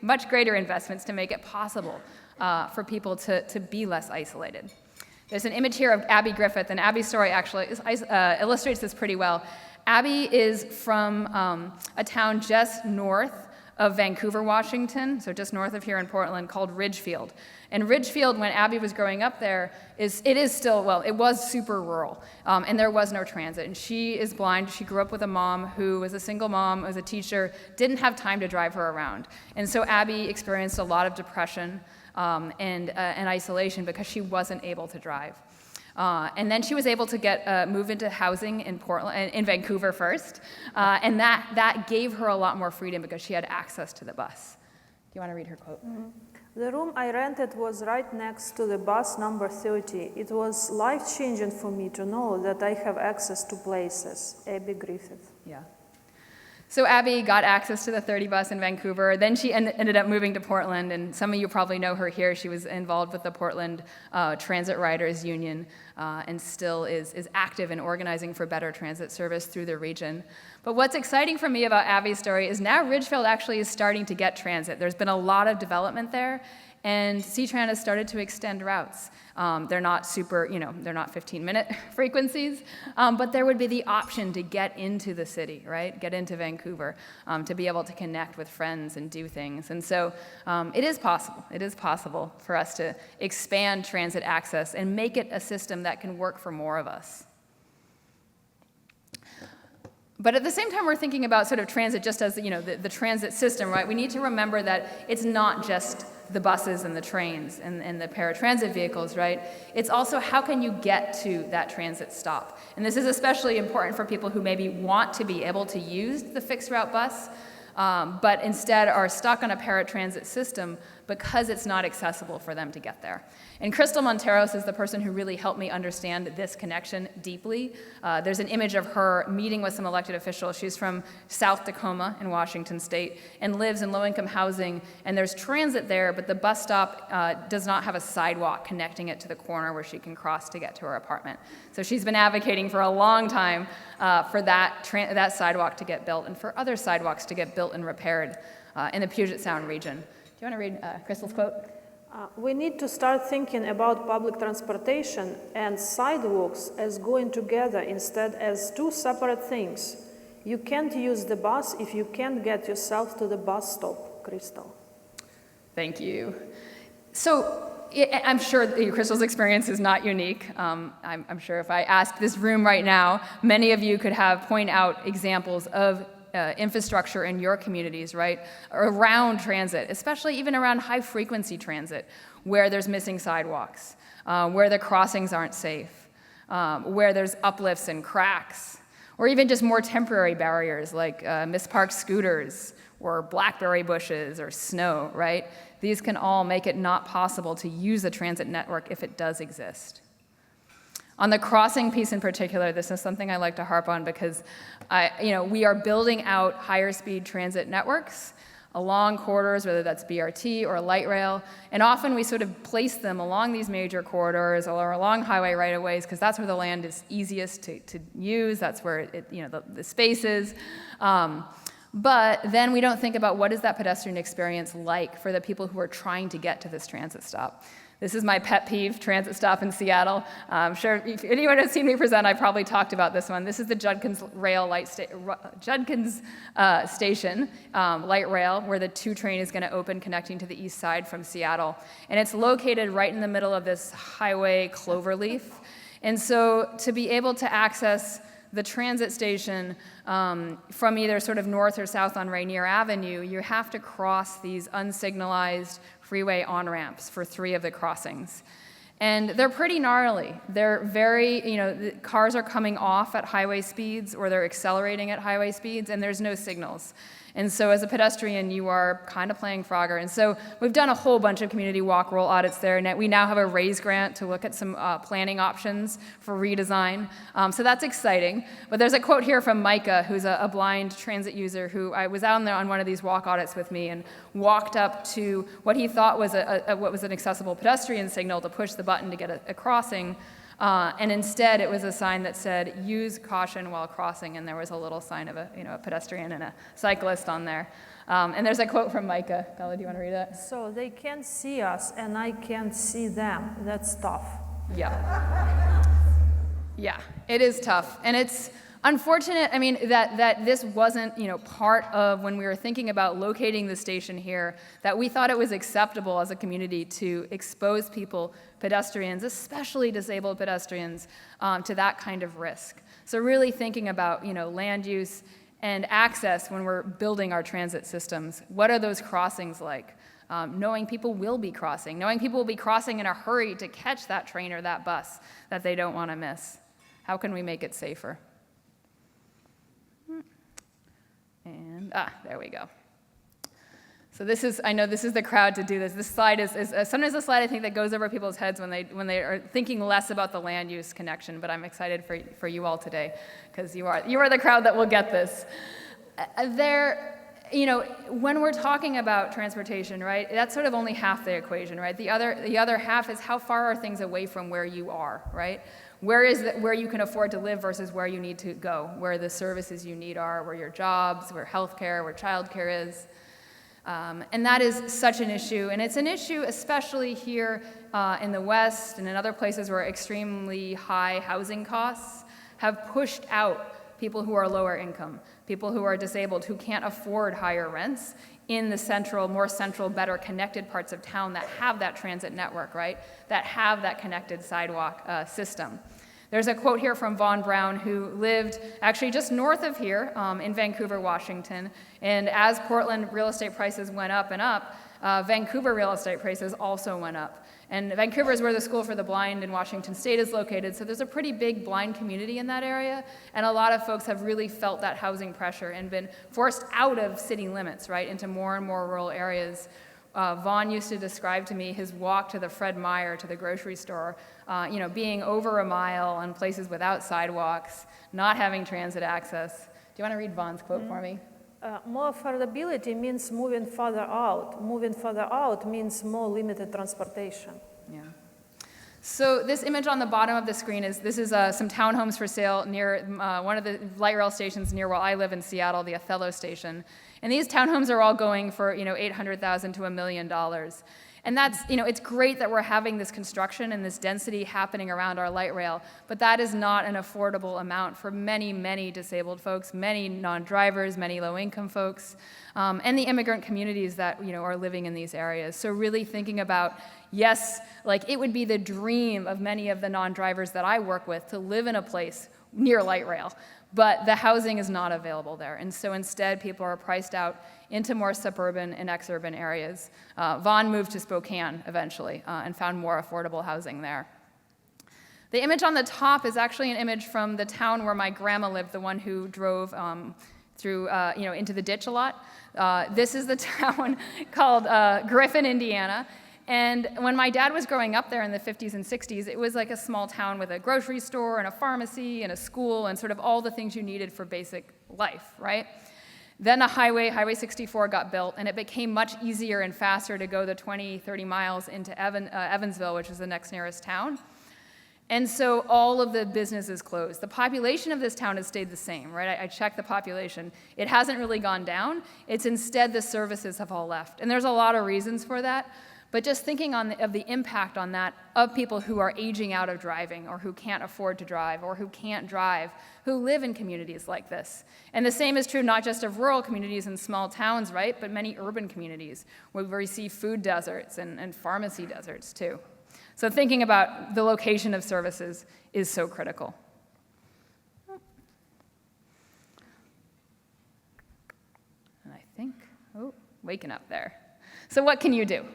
much greater investments to make it possible for people to be less isolated. There's an image here of Abby Griffith, and Abby's story actually illustrates this pretty well. Abby is from a town just north of Vancouver, Washington, so just north of here in Portland, called Ridgefield. And Ridgefield, when Abby was growing up there, it was super rural, and there was no transit. And she is blind. She grew up with a mom who was a single mom, was a teacher, didn't have time to drive her around. And so Abby experienced a lot of depression and isolation because she wasn't able to drive. And then she was able to move into housing in Vancouver first, and that gave her a lot more freedom because she had access to the bus. Do you want to read her quote? Mm-hmm. The room I rented was right next to the bus number 30. It was life-changing for me to know that I have access to places. Abby Griffith. Yeah. So Abby got access to the 30 bus in Vancouver. Then she ended up moving to Portland, and some of you probably know her here. She was involved with the Portland Transit Riders Union and still is active in organizing for better transit service through the region. But what's exciting for me about Abby's story is now Ridgefield actually is starting to get transit. There's been a lot of development there, and C-Tran has started to extend routes. They're not they're not 15-minute frequencies, but there would be the option to get into the city, right? Get into Vancouver, to be able to connect with friends and do things. And so it is possible. It is possible for us to expand transit access and make it a system that can work for more of us. But at the same time, we're thinking about sort of transit just as the transit system, right? We need to remember that it's not just the buses and the trains and the paratransit vehicles, right? It's also how can you get to that transit stop? And this is especially important for people who maybe want to be able to use the fixed route bus, but instead are stuck on a paratransit system because it's not accessible for them to get there. And Crystal Monteros is the person who really helped me understand this connection deeply. There's an image of her meeting with some elected officials. She's from South Tacoma in Washington State and lives in low-income housing, and there's transit there, but the bus stop does not have a sidewalk connecting it to the corner where she can cross to get to her apartment. So she's been advocating for a long time for that sidewalk to get built and for other sidewalks to get built and repaired in the Puget Sound region. Do you want to read Crystal's quote? We need to start thinking about public transportation and sidewalks as going together instead as two separate things. You can't use the bus if you can't get yourself to the bus stop, Crystal. Thank you. So I'm sure Crystal's experience is not unique. I'm sure if I asked this room right now, many of you could point out examples of infrastructure in your communities, right, around transit, especially even around high-frequency transit, where there's missing sidewalks, where the crossings aren't safe, where there's uplifts and cracks, or even just more temporary barriers like misparked scooters or blackberry bushes or snow, right? These can all make it not possible to use the transit network if it does exist. On the crossing piece in particular, this is something I like to harp on because we are building out higher speed transit networks along corridors, whether that's BRT or light rail, and often we sort of place them along these major corridors or along highway right-of-ways because that's where the land is easiest to use, that's where the space is. But then we don't think about what is that pedestrian experience like for the people who are trying to get to this transit stop. This is my pet peeve, transit stop in Seattle. I'm sure if anyone has seen me present, I probably talked about this one. This is the Judkins Station, light rail, where the 2 train is going to open connecting to the east side from Seattle. And it's located right in the middle of this highway cloverleaf. And so to be able to access the transit station from either sort of north or south on Rainier Avenue, you have to cross these unsignalized freeway on-ramps for 3 of the crossings. And they're pretty gnarly. They're very, the cars are coming off at highway speeds or they're accelerating at highway speeds and there's no signals. And so as a pedestrian, you are kind of playing Frogger. And so we've done a whole bunch of community walk roll audits there. And we now have a RAISE grant to look at some planning options for redesign. So that's exciting. But there's a quote here from Micah, who's a blind transit user who I was out there on one of these walk audits with me and walked up to what he thought was what was an accessible pedestrian signal to push the button to get a crossing. And instead, it was a sign that said, use caution while crossing, and there was a little sign of a pedestrian and a cyclist on there. And there's a quote from Micah. Gala, do you want to read that? So they can't see us, and I can't see them. That's tough. Yeah. Yeah, it is tough. And it's unfortunate, that this wasn't, part of when we were thinking about locating the station here, that we thought it was acceptable as a community to expose people, pedestrians, especially disabled pedestrians, to that kind of risk. So really thinking about, land use and access when we're building our transit systems. What are those crossings like? Knowing people will be crossing, knowing people will be crossing in a hurry to catch that train or that bus that they don't want to miss. How can we make it safer? And, there we go. So I know this is the crowd to do this. This slide is sometimes a slide I think that goes over people's heads when they are thinking less about the land use connection, but I'm excited for you all today because you are the crowd that will get this. When we're talking about transportation, right, that's sort of only half the equation, right? The other half is how far are things away from where you are, right? Where you can afford to live versus where you need to go, where the services you need are, where your jobs, where healthcare, where childcare is. And that is such an issue. And it's an issue especially here in the West and in other places where extremely high housing costs have pushed out people who are lower income, people who are disabled, who can't afford higher rents in the more central, better connected parts of town that have that transit network, right? That have that connected sidewalk system. There's a quote here from Vaughn Brown, who lived actually just north of here in Vancouver, Washington. And as Portland real estate prices went up and up, Vancouver real estate prices also went up. And Vancouver is where the School for the Blind in Washington State is located, so there's a pretty big blind community in that area, and a lot of folks have really felt that housing pressure and been forced out of city limits, right, into more and more rural areas Vaughn used to describe to me his walk to the Fred Meyer, to the grocery store, being over a mile on places without sidewalks, not having transit access. Do you want to read Vaughn's quote for me? More affordability means moving further out. Moving further out means more limited transportation. Yeah. So this image on the bottom of the screen is some townhomes for sale near one of the light rail stations near where I live in Seattle, the Othello station. And these townhomes are all going for $800,000 to $1 million. And that's, it's great that we're having this construction and this density happening around our light rail, but that is not an affordable amount for many, many disabled folks, many non-drivers, many low-income folks, and the immigrant communities that, are living in these areas. So really thinking about, yes, like it would be the dream of many of the non-drivers that I work with to live in a place near light rail, but the housing is not available there. And so instead, people are priced out into more suburban and ex-urban areas. Vaughn moved to Spokane eventually and found more affordable housing there. The image on the top is actually an image from the town where my grandma lived, the one who drove through, into the ditch a lot. This is the town called Griffin, Indiana. And when my dad was growing up there in the 50s and 60s, it was like a small town with a grocery store and a pharmacy and a school and sort of all the things you needed for basic life, right? Then a Highway 64 got built, and it became much easier and faster to go the 20, 30 miles into Evansville, which is the next nearest town. And so all of the businesses closed. The population of this town has stayed the same, right? I checked the population. It hasn't really gone down. It's instead the services have all left. And there's a lot of reasons for that. But just thinking of the impact on that of people who are aging out of driving or who can't afford to drive or who can't drive, who live in communities like this. And the same is true not just of rural communities and small towns, right, but many urban communities where we see food deserts and pharmacy deserts too. So thinking about the location of services is so critical. And I think, waking up there. So what can you do?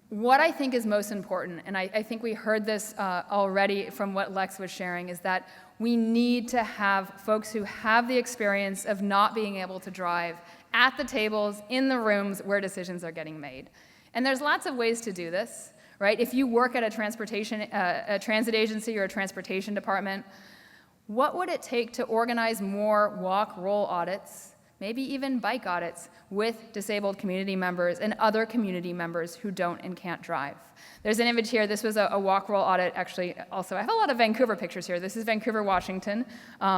What I think is most important, and I think we heard this already from what Lex was sharing, is that we need to have folks who have the experience of not being able to drive at the tables, in the rooms where decisions are getting made. And there's lots of ways to do this, right? If you work at a transit agency or a transportation department, what would it take to organize more walk-roll audits, maybe even bike audits, with disabled community members and other community members who don't and can't drive? There's an image here. This was a walk-roll audit, actually. Also, I have a lot of Vancouver pictures here. This is Vancouver, Washington.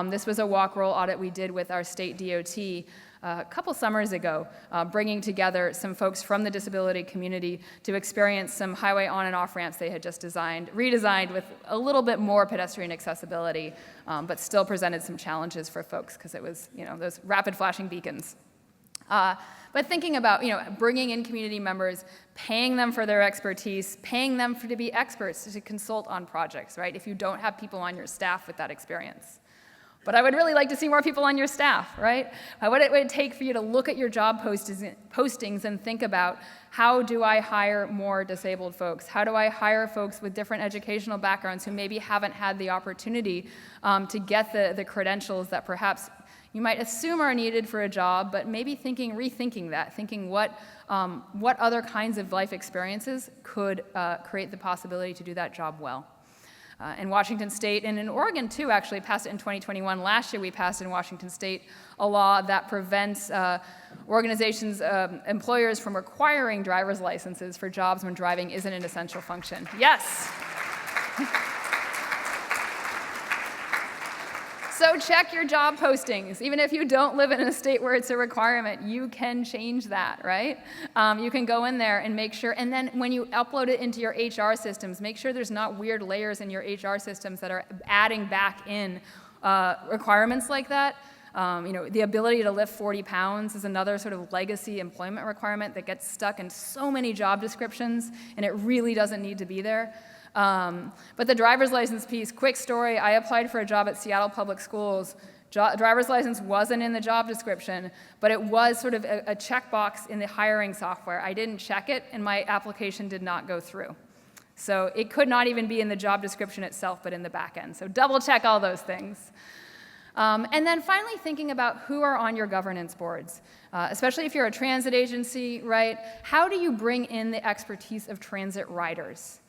This was a walk-roll audit we did with our state DOT a couple summers ago, bringing together some folks from the disability community to experience some highway on and off ramps they had just redesigned with a little bit more pedestrian accessibility, but still presented some challenges for folks because it was, those rapid flashing beacons. But thinking about, bringing in community members, paying them for their expertise, paying them to be experts to consult on projects, right? If you don't have people on your staff with that experience. But I would really like to see more people on your staff, right? What it would take for you to look at your job postings and think about, how do I hire more disabled folks? How do I hire folks with different educational backgrounds who maybe haven't had the opportunity to get the credentials that perhaps you might assume are needed for a job, but maybe rethinking that, thinking what other kinds of life experiences could create the possibility to do that job well. In Washington State, and in Oregon too, actually passed it in 2021. Last year we passed in Washington State a law that prevents organizations, employers from requiring driver's licenses for jobs when driving isn't an essential function. Yes. So check your job postings. Even if you don't live in a state where it's a requirement, you can change that, right? You can go in there and make sure, and then when you upload it into your HR systems, make sure there's not weird layers in your HR systems that are adding back in requirements like that. The ability to lift 40 pounds is another sort of legacy employment requirement that gets stuck in so many job descriptions, and it really doesn't need to be there. But the driver's license piece, quick story, I applied for a job at Seattle Public Schools. Driver's license wasn't in the job description, but it was sort of a checkbox in the hiring software. I didn't check it, and my application did not go through. So it could not even be in the job description itself, but in the back end. So double check all those things. And then finally thinking about who are on your governance boards, especially if you're a transit agency, right? How do you bring in the expertise of transit riders?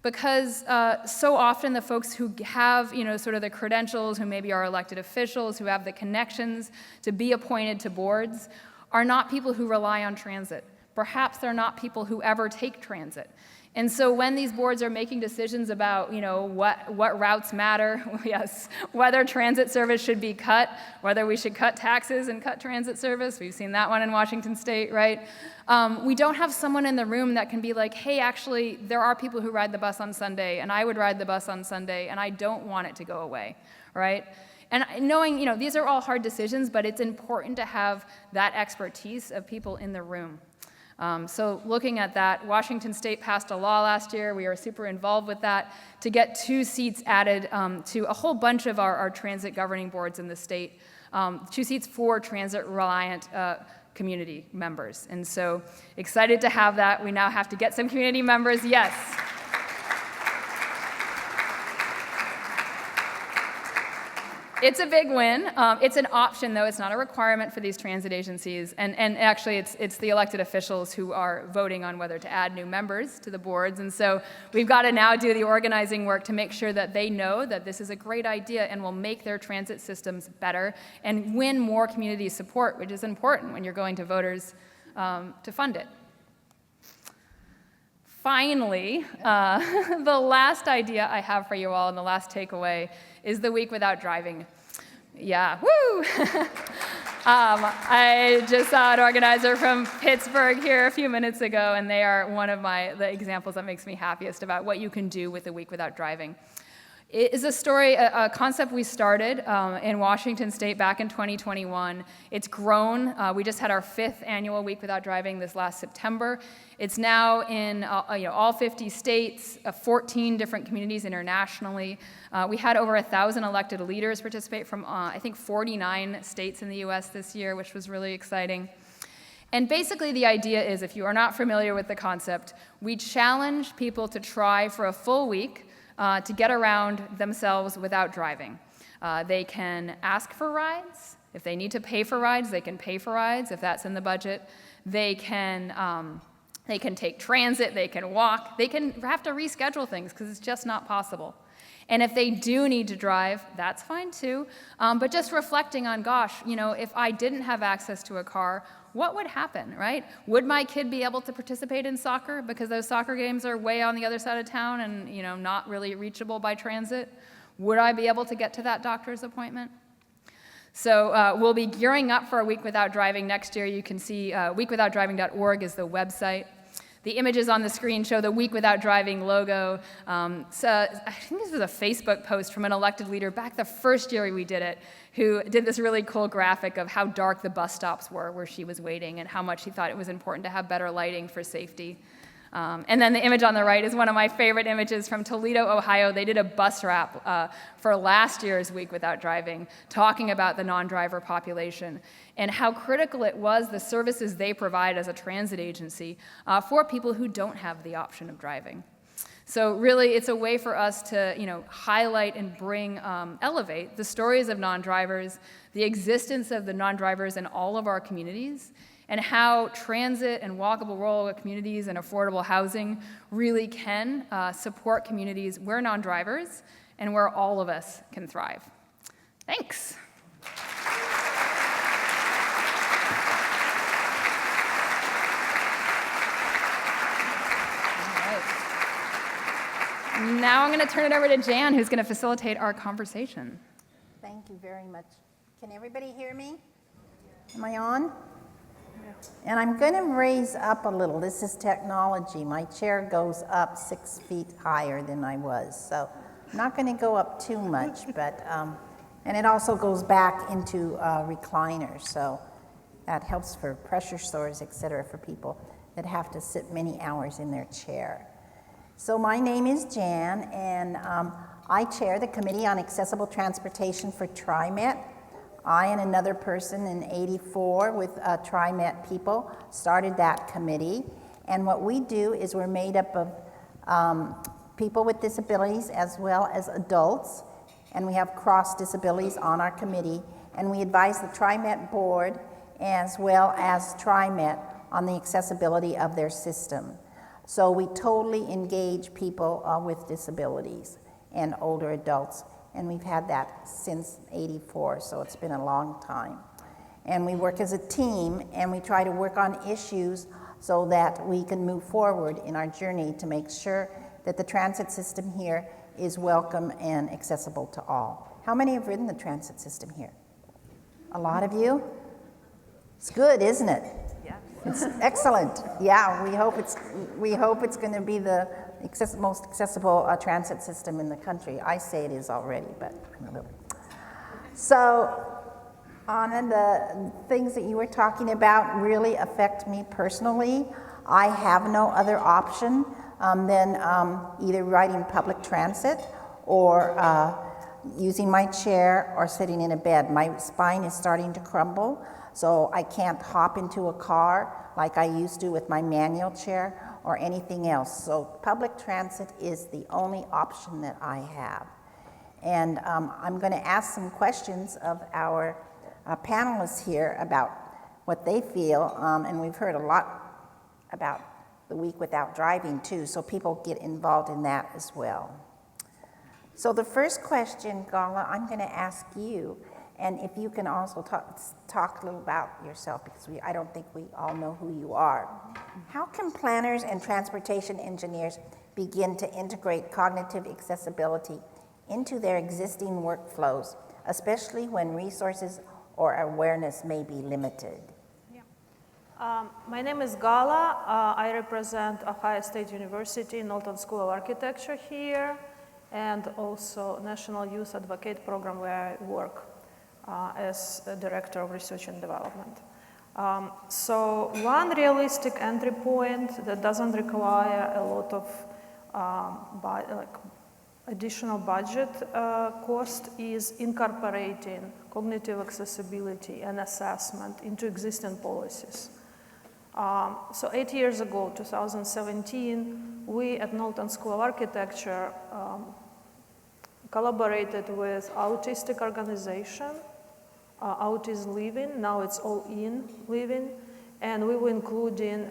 Because so often the folks who have, sort of the credentials, who maybe are elected officials, who have the connections to be appointed to boards, are not people who rely on transit. Perhaps they're not people who ever take transit. And so when these boards are making decisions about, what routes matter, yes, whether transit service should be cut, whether we should cut taxes and cut transit service, we've seen that one in Washington State, right? We don't have someone in the room that can be like, hey, actually, there are people who ride the bus on Sunday, and I would ride the bus on Sunday, and I don't want it to go away, right? And knowing, these are all hard decisions, but it's important to have that expertise of people in the room. So looking at that, Washington State passed a law last year. We are super involved with that to get 2 seats added to a whole bunch of our transit governing boards in the state, 2 seats for transit-reliant community members. And so excited to have that. We now have to get some community members, yes. It's a big win. It's an option, though. It's not a requirement for these transit agencies. And actually, it's the elected officials who are voting on whether to add new members to the boards. And so we've got to now do the organizing work to make sure that they know that this is a great idea and will make their transit systems better and win more community support, which is important when you're going to voters to fund it. Finally, the last idea I have for you all and the last takeaway is the week without driving. Yeah, woo! I just saw an organizer from Pittsburgh here a few minutes ago, and they are one of the examples that makes me happiest about what you can do with a week without driving. It is a story, a concept we started in Washington State back in 2021. It's grown. We just had our 5th annual Week Without Driving this last September. It's now in all 50 states, 14 different communities internationally. We had over 1,000 elected leaders participate from, I think, 49 states in the US this year, which was really exciting. And basically the idea is, if you are not familiar with the concept, we challenge people to try for a full week to get around themselves without driving. They can ask for rides. If they need to pay for rides, they can pay for rides if that's in the budget. They can take transit, they can walk, they can have to reschedule things because it's just not possible. And if they do need to drive, that's fine too. But just reflecting on, gosh, if I didn't have access to a car, what would happen, right? Would my kid be able to participate in soccer because those soccer games are way on the other side of town and not really reachable by transit? Would I be able to get to that doctor's appointment? So we'll be gearing up for a Week Without Driving next year. You can see weekwithoutdriving.org is the website. The images on the screen show the Week Without Driving logo. So I think this was a Facebook post from an elected leader back the first year we did it, who did this really cool graphic of how dark the bus stops were where she was waiting and how much he thought it was important to have better lighting for safety. And then the image on the right is one of my favorite images from Toledo, Ohio. They did a bus wrap for last year's Week Without Driving, talking about the non-driver population and how critical it was, the services they provide as a transit agency for people who don't have the option of driving. So really, it's a way for us to highlight and bring, elevate the stories of non-drivers, the existence of the non-drivers in all of our communities, and how transit and walkable rural communities and affordable housing really can support communities where non-drivers and where all of us can thrive. Thanks. Now I'm going to turn it over to Jan, who's going to facilitate our conversation. Thank you very much. Can everybody hear me? Am I on? And I'm going to raise up a little. This is technology. My chair goes up 6 feet higher than I was. So I'm not going to go up too much, but, and it also goes back into recliners. So that helps for pressure sores, et cetera, for people that have to sit many hours in their chair. So my name is Jan, and I chair the Committee on Accessible Transportation for TriMet. I and another person in '84 with TriMet people started that committee. And what we do is we're made up of people with disabilities as well as adults. and we have cross disabilities on our committee, and we advise the TriMet board as well as TriMet on the accessibility of their system. So we totally engage people with disabilities and older adults, and we've had that since '84, so it's been a long time. And we work as a team, and we try to work on issues so that we can move forward in our journey to make sure that the transit system here is welcome and accessible to all. How many have ridden the transit system here? A lot of you? It's good, isn't it? Yeah. It's excellent. Yeah, we hope it's going to be the most accessible transit system in the country. I say it is already, but I don't know. So, Anna, the things that you were talking about really affect me personally. I have no other option than either riding public transit or using my chair or sitting in a bed. My spine is starting to crumble, so I can't hop into a car like I used to with my manual chair or anything else. So public transit is the only option that I have. And I'm going to ask some questions of our panelists here about what they feel, and we've heard a lot about the week without driving too, so people get involved in that as well. So the first question, Gala, I'm going to ask you, and if you can also talk a little about yourself, because I don't think we all know who you are. How can planners and transportation engineers begin to integrate cognitive accessibility into their existing workflows, especially when resources or awareness may be limited? My name is Gala. I represent Ohio State University, Knowlton School of Architecture here, and also National Youth Advocate Program where I work as a Director of Research and Development. So one realistic entry point that doesn't require a lot of additional budget cost is incorporating cognitive accessibility and assessment into existing policies. So 8 years ago, 2017, we at Knowlton School of Architecture collaborated with autistic organization, Autism Living, now it's All In Living, and we were including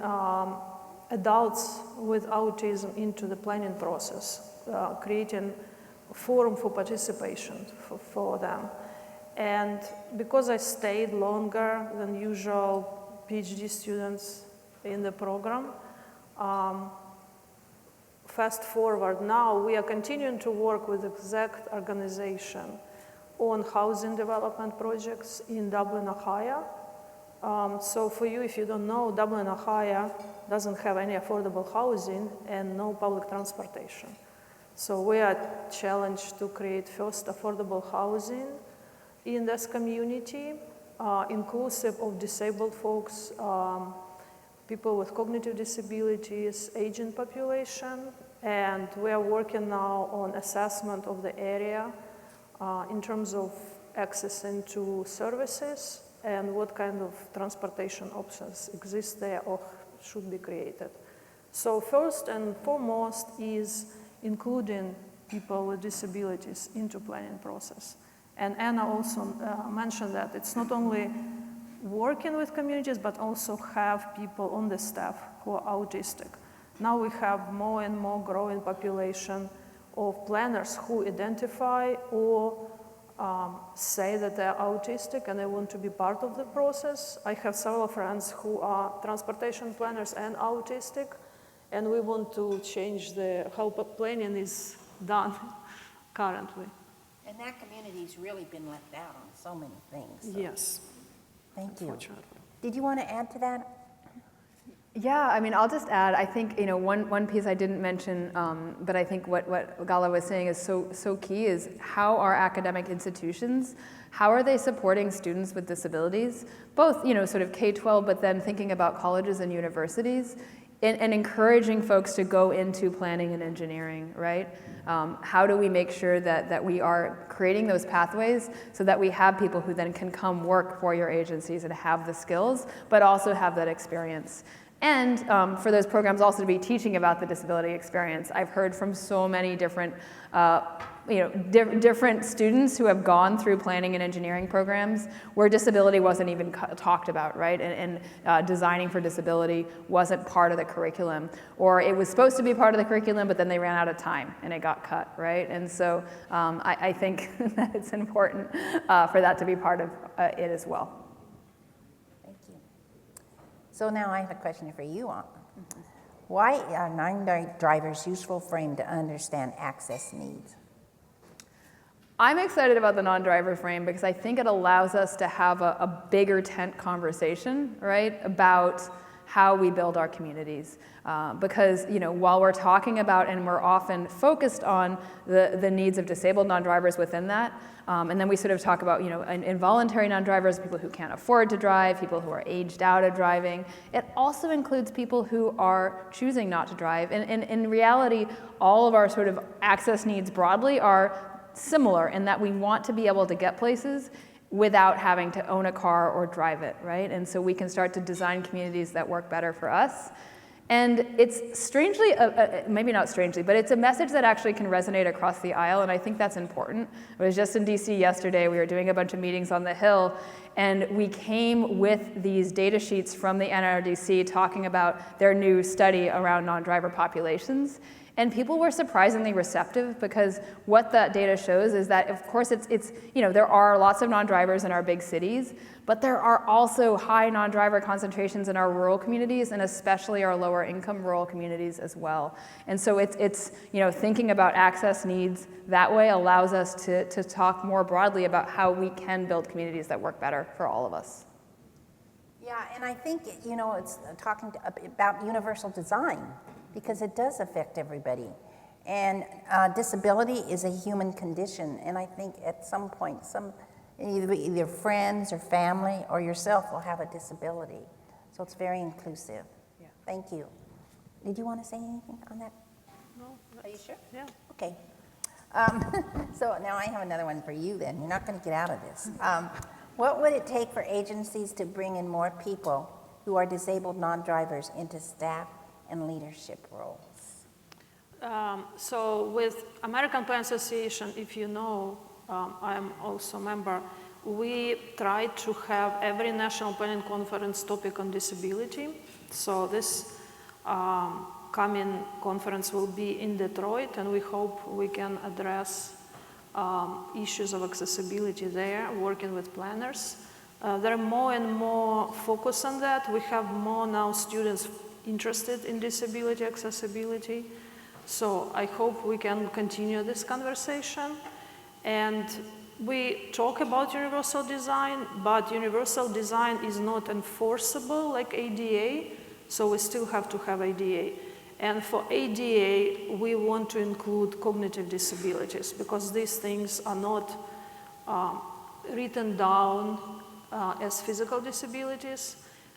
adults with autism into the planning process, creating a forum for participation for them. And because I stayed longer than usual PhD students in the program, fast forward now, we are continuing to work with the exact organization on housing development projects in Dublin, Ohio. So for you, if you don't know, Dublin, Ohio doesn't have any affordable housing and no public transportation. So we are challenged to create first affordable housing in this community, inclusive of disabled folks, people with cognitive disabilities, aging population, and we are working now on assessment of the area in terms of access into services and what kind of transportation options exist there or should be created. So first and foremost is including people with disabilities into planning process. And Anna also mentioned that it's not only working with communities, but also have people on the staff who are autistic. Now we have more and more growing population of planners who identify or say that they're autistic and they want to be part of the process. I have several friends who are transportation planners and autistic, and we want to change how planning is done currently. And that community's really been left out on so many things. So. Yes. Thank you. Did you want to add to that? Yeah, I mean, I'll just add, I think, one piece I didn't mention, but I think what Gala was saying is so key is how are academic institutions, how are they supporting students with disabilities, both, sort of K-12, but then thinking about colleges and universities, and encouraging folks to go into planning and engineering, right? How do we make sure that we are creating those pathways so that we have people who then can come work for your agencies and have the skills, but also have that experience? And for those programs also to be teaching about the disability experience. I've heard from so many different different students who have gone through planning and engineering programs where disability wasn't even talked about, right? And designing for disability wasn't part of the curriculum, or it was supposed to be part of the curriculum, but then they ran out of time and it got cut, right? And so I think that it's important for that to be part of it as well. Thank you. So now I have a question for you, Anna. Why are non-drivers useful frame to understand access needs? I'm excited about the non-driver frame because I think it allows us to have a bigger tent conversation, right, about how we build our communities. Because while we're talking about and we're often focused on the needs of disabled non-drivers within that, and then we sort of talk about involuntary non-drivers, people who can't afford to drive, people who are aged out of driving. It also includes people who are choosing not to drive. And in reality, all of our sort of access needs broadly are similar in that we want to be able to get places without having to own a car or drive it, right? And so we can start to design communities that work better for us. And it's strangely, maybe not strangely, but it's a message that actually can resonate across the aisle, and I think that's important. I was just in DC yesterday, we were doing a bunch of meetings on the Hill, and we came with these data sheets from the NRDC talking about their new study around non-driver populations. And people were surprisingly receptive because what that data shows is that, of course, there are lots of non-drivers in our big cities, but there are also high non-driver concentrations in our rural communities and especially our lower income rural communities as well. And so it's thinking about access needs that way allows us to talk more broadly about how we can build communities that work better for all of us. Yeah, and I think, it's talking about universal design, because it does affect everybody. And disability is a human condition, and I think at some point, either friends or family or yourself will have a disability. So it's very inclusive. Yeah. Thank you. Did you want to say anything on that? No. Are you sure? Yeah. Okay. So now I have another one for you then. You're not going to get out of this. What would it take for agencies to bring in more people who are disabled non-drivers into staff and leadership roles? So with American Plan Association, if you know, I'm also a member, we try to have every national planning conference topic on disability. So this coming conference will be in Detroit, and we hope we can address issues of accessibility there, working with planners. There are more and more focus on that. We have more now students interested in disability accessibility. So I hope we can continue this conversation. And we talk about universal design, but universal design is not enforceable like ADA, so we still have to have ADA. And for ADA, we want to include cognitive disabilities because these things are not written down as physical disabilities.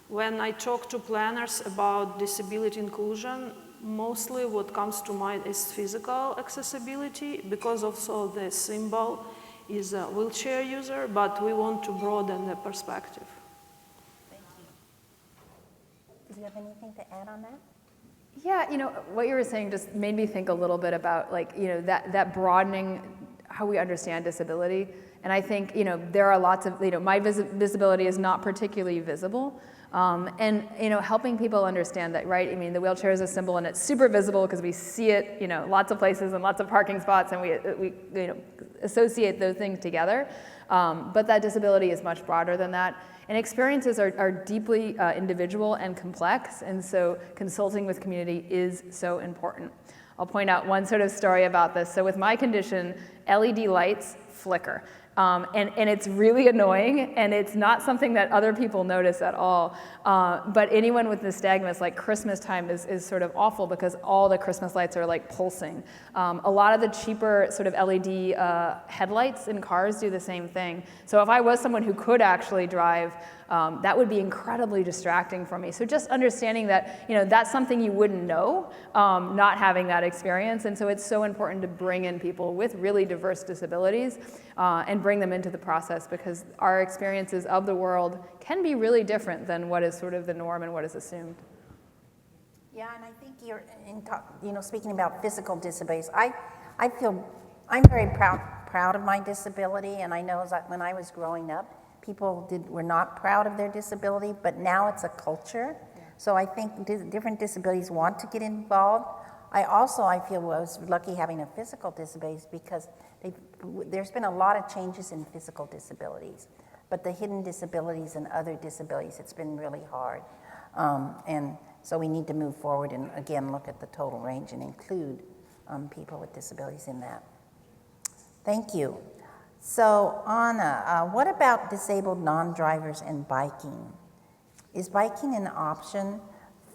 When I talk to planners about disability inclusion, mostly what comes to mind is physical accessibility because also the symbol is a wheelchair user, but we want to broaden the perspective. Thank you. Do you have anything to add on that? Yeah, what you were saying just made me think a little bit about that broadening how we understand disability. And I think, there are lots of, my visibility is not particularly visible. And helping people understand that, right? I mean, the wheelchair is a symbol, and it's super visible because we see it, lots of places and lots of parking spots, and we associate those things together. But that disability is much broader than that, and experiences are deeply individual and complex, and so consulting with community is so important. I'll point out one sort of story about this. So with my condition, LED lights flicker. And it's really annoying, and it's not something that other people notice at all. But anyone with nystagmus, like Christmas time is sort of awful because all the Christmas lights are like pulsing. A lot of the cheaper sort of LED headlights in cars do the same thing. So if I was someone who could actually drive, that would be incredibly distracting for me. So just understanding that, that's something you wouldn't know, not having that experience. And so it's so important to bring in people with really diverse disabilities and bring them into the process because our experiences of the world can be really different than what is sort of the norm and what is assumed. Yeah, and I think you're speaking about physical disabilities. I feel I'm very proud of my disability, and I know that when I was growing up, people were not proud of their disability, but now it's a culture. So I think different disabilities want to get involved. I feel I was lucky having a physical disability because there's been a lot of changes in physical disabilities, but the hidden disabilities and other disabilities, it's been really hard. And so we need to move forward and again look at the total range and include people with disabilities in that. Thank you. So Anna, what about disabled non-drivers and biking? Is biking an option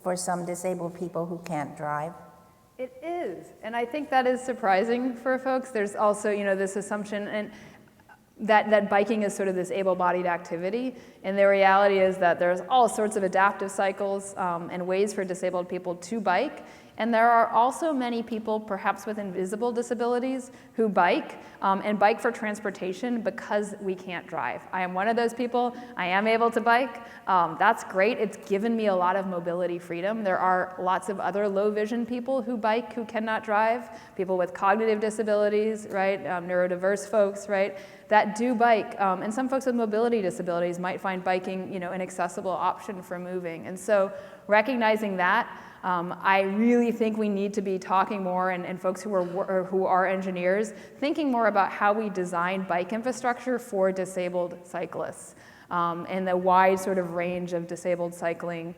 for some disabled people who can't drive? It is, and I think that is surprising for folks. There's also, this assumption and that biking is sort of this able-bodied activity, and the reality is that there's all sorts of adaptive cycles and ways for disabled people to bike. And there are also many people, perhaps with invisible disabilities, who bike and bike for transportation because we can't drive. I am one of those people. I am able to bike. That's great. It's given me a lot of mobility freedom. There are lots of other low vision people who bike who cannot drive, people with cognitive disabilities, right, neurodiverse folks, right, that do bike. And some folks with mobility disabilities might find biking, an accessible option for moving. And so recognizing that, I really think we need to be talking more, and folks who are engineers, thinking more about how we design bike infrastructure for disabled cyclists and the wide sort of range of disabled cycling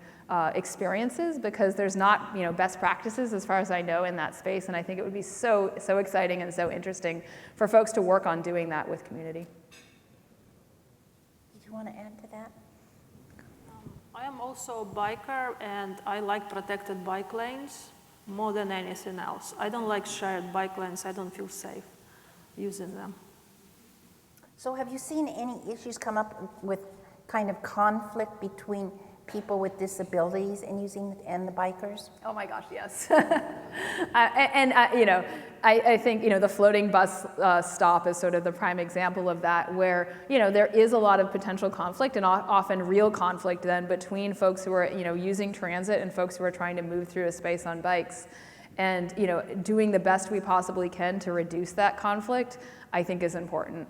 experiences, because there's not best practices as far as I know in that space, and I think it would be so exciting and so interesting for folks to work on doing that with community. Did you want to add to that? I am also a biker, and I like protected bike lanes more than anything else. I don't like shared bike lanes. I don't feel safe using them. So have you seen any issues come up with kind of conflict between people with disabilities and the bikers? Oh my gosh, yes. I think the floating bus stop is sort of the prime example of that, where there is a lot of potential conflict and often real conflict then between folks who are using transit and folks who are trying to move through a space on bikes, and doing the best we possibly can to reduce that conflict, I think is important.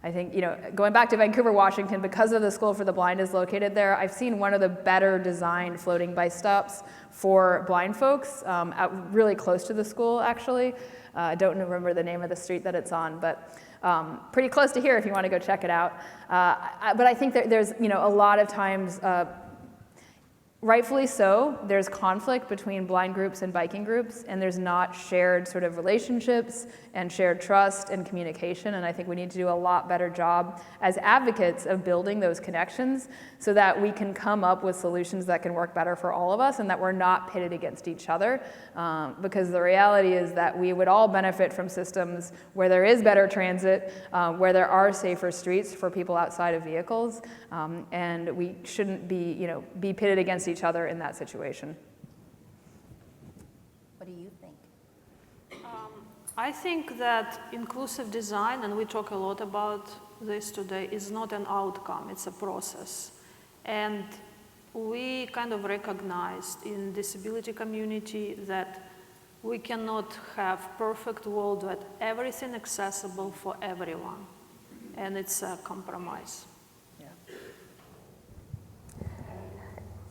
I think, going back to Vancouver, Washington, because of the School for the Blind is located there, I've seen one of the better designed floating bike stops for blind folks, out really close to the school, actually. I don't remember the name of the street that it's on, but pretty close to here if you want to go check it out. But I think that there's, a lot of times, rightfully so, there's conflict between blind groups and biking groups, and there's not shared sort of relationships and shared trust and communication, and I think we need to do a lot better job as advocates of building those connections so that we can come up with solutions that can work better for all of us and that we're not pitted against each other, because the reality is that we would all benefit from systems where there is better transit, where there are safer streets for people outside of vehicles, and we shouldn't be pitted against each other in that situation. What do you think? I think that inclusive design, and we talk a lot about this today, is not an outcome, it's a process. And we kind of recognized in disability community that we cannot have perfect world with everything accessible for everyone. And it's a compromise.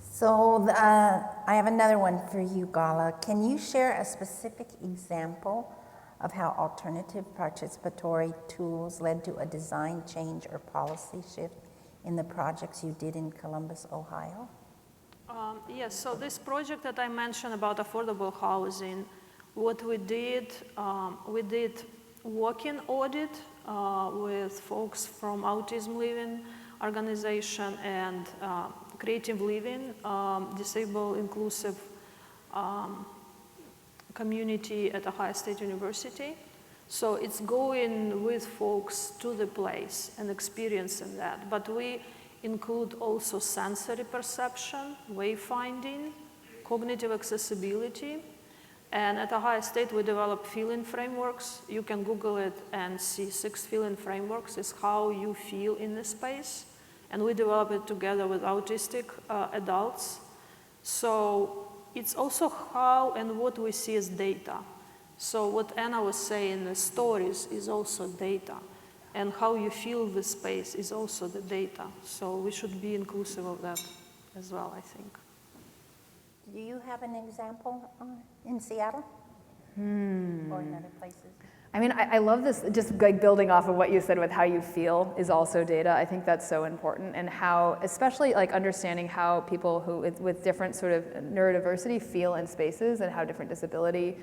So I have another one for you, Gala. Can you share a specific example of how alternative participatory tools led to a design change or policy shift in the projects you did in Columbus, Ohio? Yes, so this project that I mentioned about affordable housing, what we did walk-in audit with folks from Autism Living organization and Creative Living, disabled inclusive community at Ohio State University. So it's going with folks to the place and experiencing that. But we include also sensory perception, wayfinding, cognitive accessibility. And at Ohio State, we develop feeling frameworks. You can Google it and see 6 feeling frameworks. It's how you feel in the space. And we develop it together with autistic adults. So it's also how and what we see as data. So what Anna was saying, the stories is also data. And how you feel the space is also the data. So we should be inclusive of that as well, I think. Do you have an example in Seattle? Or in other places? I mean, I love this, just like building off of what you said with how you feel is also data. I think that's so important, and how, especially like understanding how people who with different sort of neurodiversity feel in spaces, and how different disability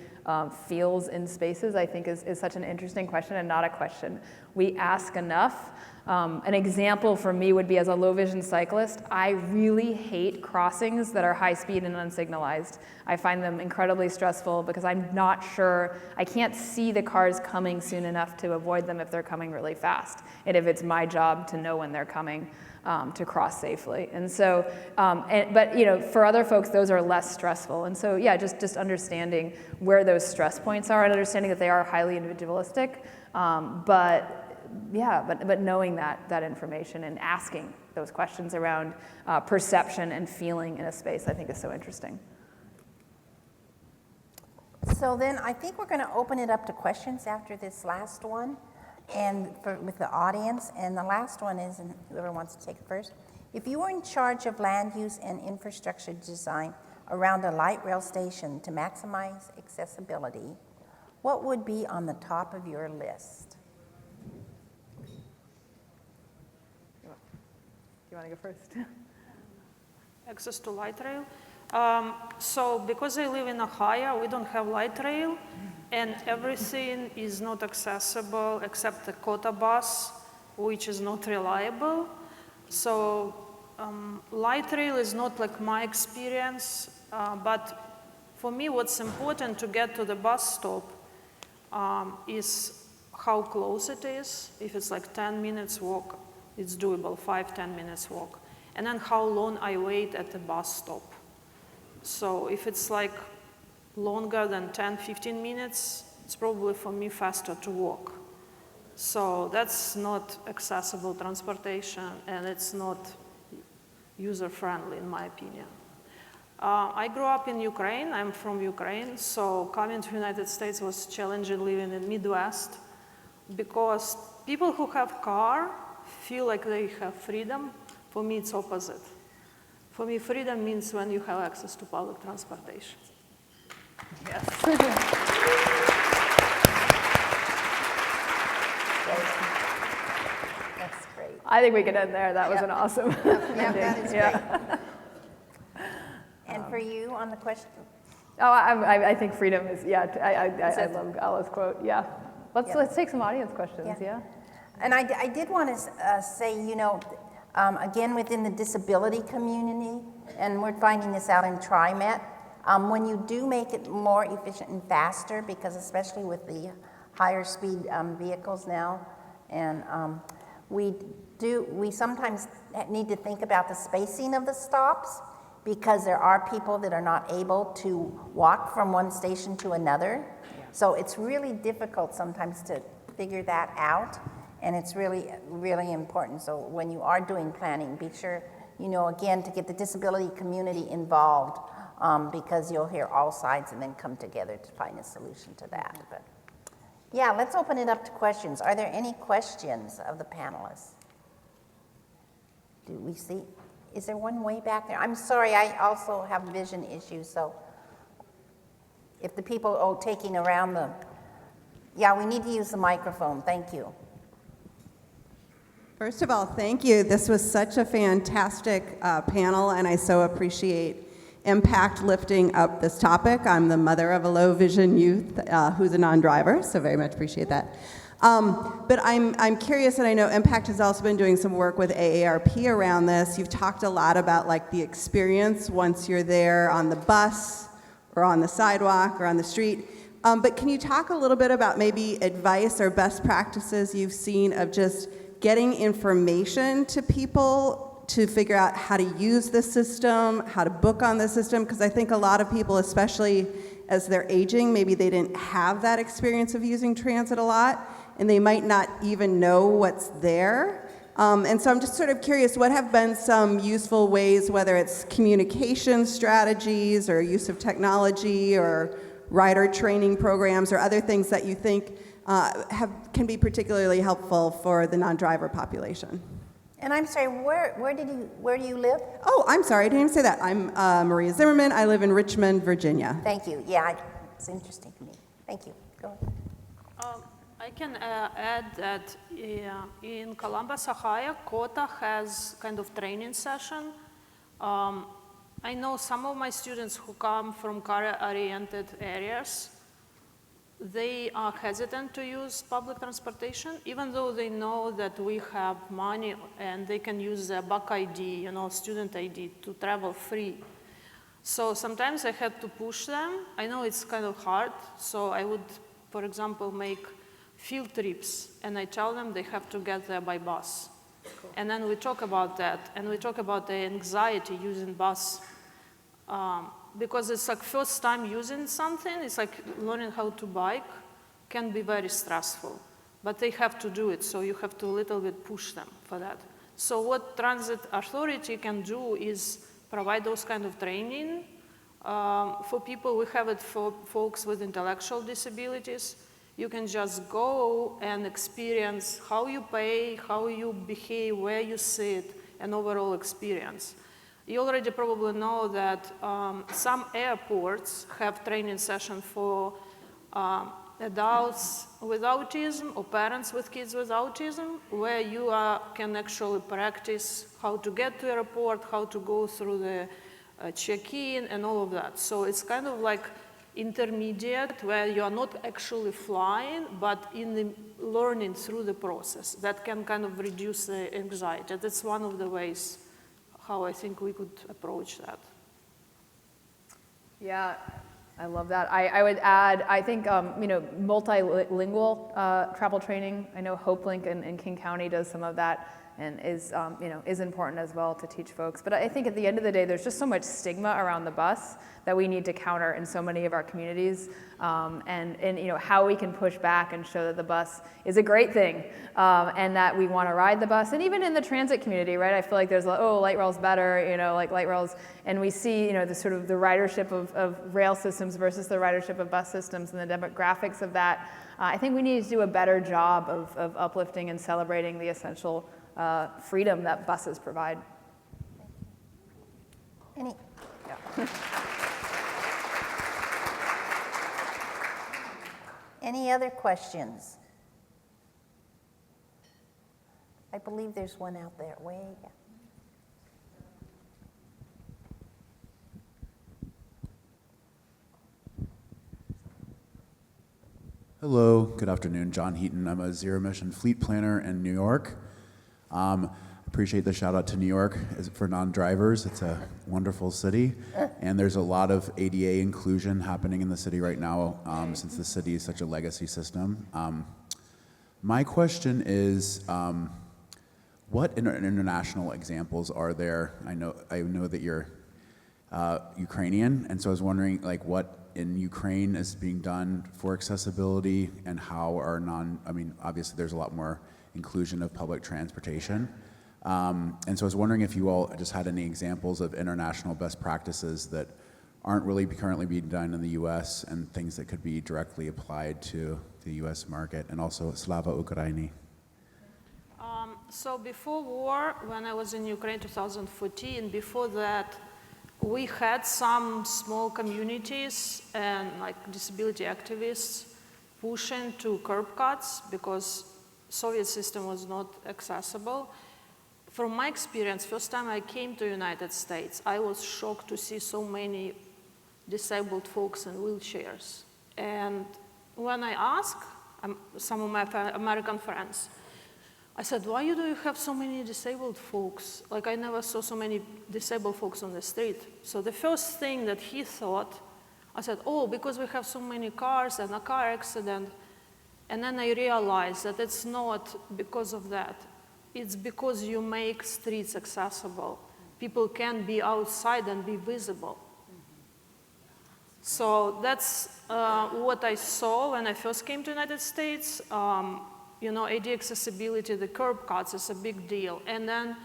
feels in spaces, I think is such an interesting question, and not a question we ask enough. An example for me would be, as a low vision cyclist, I really hate crossings that are high speed and unsignalized. I find them incredibly stressful because I'm not sure, I can't see the cars coming soon enough to avoid them if they're coming really fast, and if it's my job to know when they're coming to cross safely. And so, but you know, for other folks, those are less stressful. And so, yeah, just understanding where those stress points are, and understanding that they are highly individualistic, but knowing that information and asking those questions around perception and feeling in a space, I think is so interesting. So then I think we're going to open it up to questions after this last one, and with the audience. And the last one is, and whoever wants to take it first, if you were in charge of land use and infrastructure design around a light rail station to maximize accessibility, what would be on the top of your list? You want to go first? Access to light rail. So because I live in Ohio, we don't have light rail, and everything is not accessible except the quota bus, which is not reliable. So light rail is not like my experience, but for me what's important to get to the bus stop is how close it is. If it's like 10 minutes walk, it's doable, 5-10 minutes walk. And then how long I wait at the bus stop. So if it's like longer than 10-15 minutes, it's probably for me faster to walk. So that's not accessible transportation, and it's not user-friendly in my opinion. I grew up in Ukraine. I'm from Ukraine, so coming to the United States was challenging living in Midwest, because people who have car feel like they have freedom. For me, it's opposite. For me, freedom means when you have access to public transportation. Yes. That's great. I think we can end there. That was an awesome Yeah, that is Yeah. great. And for you on the question? Oh, I think freedom is, I love Gala's quote, yeah. Let's take some audience questions, yeah? And I did want to say, you know, again, within the disability community, and we're finding this out in TriMet, when you do make it more efficient and faster, because especially with the higher speed vehicles now, and we sometimes need to think about the spacing of the stops, because there are people that are not able to walk from one station to another. So it's really difficult sometimes to figure that out. And it's really, really important. So when you are doing planning, be sure, you know, again, to get the disability community involved, because you'll hear all sides and then come together to find a solution to that. But yeah, let's open it up to questions. Are there any questions of the panelists? Do we see? Is there one way back there? I'm sorry, I also have vision issues, so if the people taking around the, yeah, we need to use the microphone. Thank you. First of all, thank you. This was such a fantastic panel, and I so appreciate Mpact lifting up this topic. I'm the mother of a low vision youth who's a non-driver, so very much appreciate that. But I'm curious, and I know Mpact has also been doing some work with AARP around this. You've talked a lot about like the experience once you're there on the bus or on the sidewalk or on the street. But can you talk a little bit about maybe advice or best practices you've seen of just getting information to people to figure out how to use the system, how to book on the system? Because I think a lot of people, especially as they're aging, maybe they didn't have that experience of using transit a lot, and they might not even know what's there. And so I'm just sort of curious, what have been some useful ways, whether it's communication strategies or use of technology or rider training programs or other things that you think can be particularly helpful for the non-driver population? And I'm sorry, where do you live? Oh, I'm sorry, I didn't even say that. I'm Maria Zimmerman. I live in Richmond, Virginia. Thank you. Yeah, it's interesting to me. Thank you. Go ahead. I can add that in Columbus, Ohio, COTA has kind of training session. I know some of my students who come from car-oriented areas, they are hesitant to use public transportation, even though they know that we have money and they can use their BUC ID, student ID, to travel free. So sometimes I had to push them. I know it's kind of hard, so I would, for example, make field trips, and I tell them they have to get there by bus. Cool. And then we talk about that, and we talk about the anxiety using bus. Because it's like first time using something, it's like learning how to bike, can be very stressful. But they have to do it, so you have to a little bit push them for that. So what Transit Authority can do is provide those kind of training for people. We have it for folks with intellectual disabilities. You can just go and experience how you pay, how you behave, where you sit, and overall experience. You already probably know that some airports have training session for adults with autism or parents with kids with autism, where you can actually practice how to get to the airport, how to go through the check-in and all of that. So it's kind of like intermediate, where you are not actually flying, but in the learning through the process. That can kind of reduce the anxiety. That's one of the ways how I think we could approach that. Yeah, I love that. I would add, I think, multilingual travel training. I know HopeLink in King County does some of that, and is important as well to teach folks. But I think at the end of the day, there's just so much stigma around the bus that we need to counter in so many of our communities, and how we can push back and show that the bus is a great thing, and that we want to ride the bus. And even in the transit community, right? I feel like there's light rail's better, like light rails, and we see the sort of the ridership of rail systems versus the ridership of bus systems and the demographics of that. I think we need to do a better job of uplifting and celebrating the essential freedom that buses provide. Any other questions? I believe there's one out there. Way. Hello, good afternoon. John Heaton. I'm a zero-emission fleet planner in New York. Appreciate the shout out to New York for non-drivers. It's a wonderful city, and there's a lot of ADA inclusion happening in the city right now, since the city is such a legacy system. My question is, what international examples are there? I know that you're Ukrainian, and so I was wondering, what in Ukraine is being done for accessibility, and how are obviously there's a lot more inclusion of public transportation. And so I was wondering if you all just had any examples of international best practices that aren't really currently being done in the US, and things that could be directly applied to the US market, and also Slava Ukraini. So before war, when I was in Ukraine 2014, before that, we had some small communities and disability activists pushing to curb cuts because Soviet system was not accessible. From my experience, first time I came to the United States, I was shocked to see so many disabled folks in wheelchairs. And when I asked some of my American friends, I said, why do you have so many disabled folks? I never saw so many disabled folks on the street. So the first thing that he thought, I said, oh, because we have so many cars and a car accident. And then I realized that it's not because of that. It's because you make streets accessible. People can be outside and be visible. So that's what I saw when I first came to the United States. AD accessibility, the curb cuts is a big deal. And then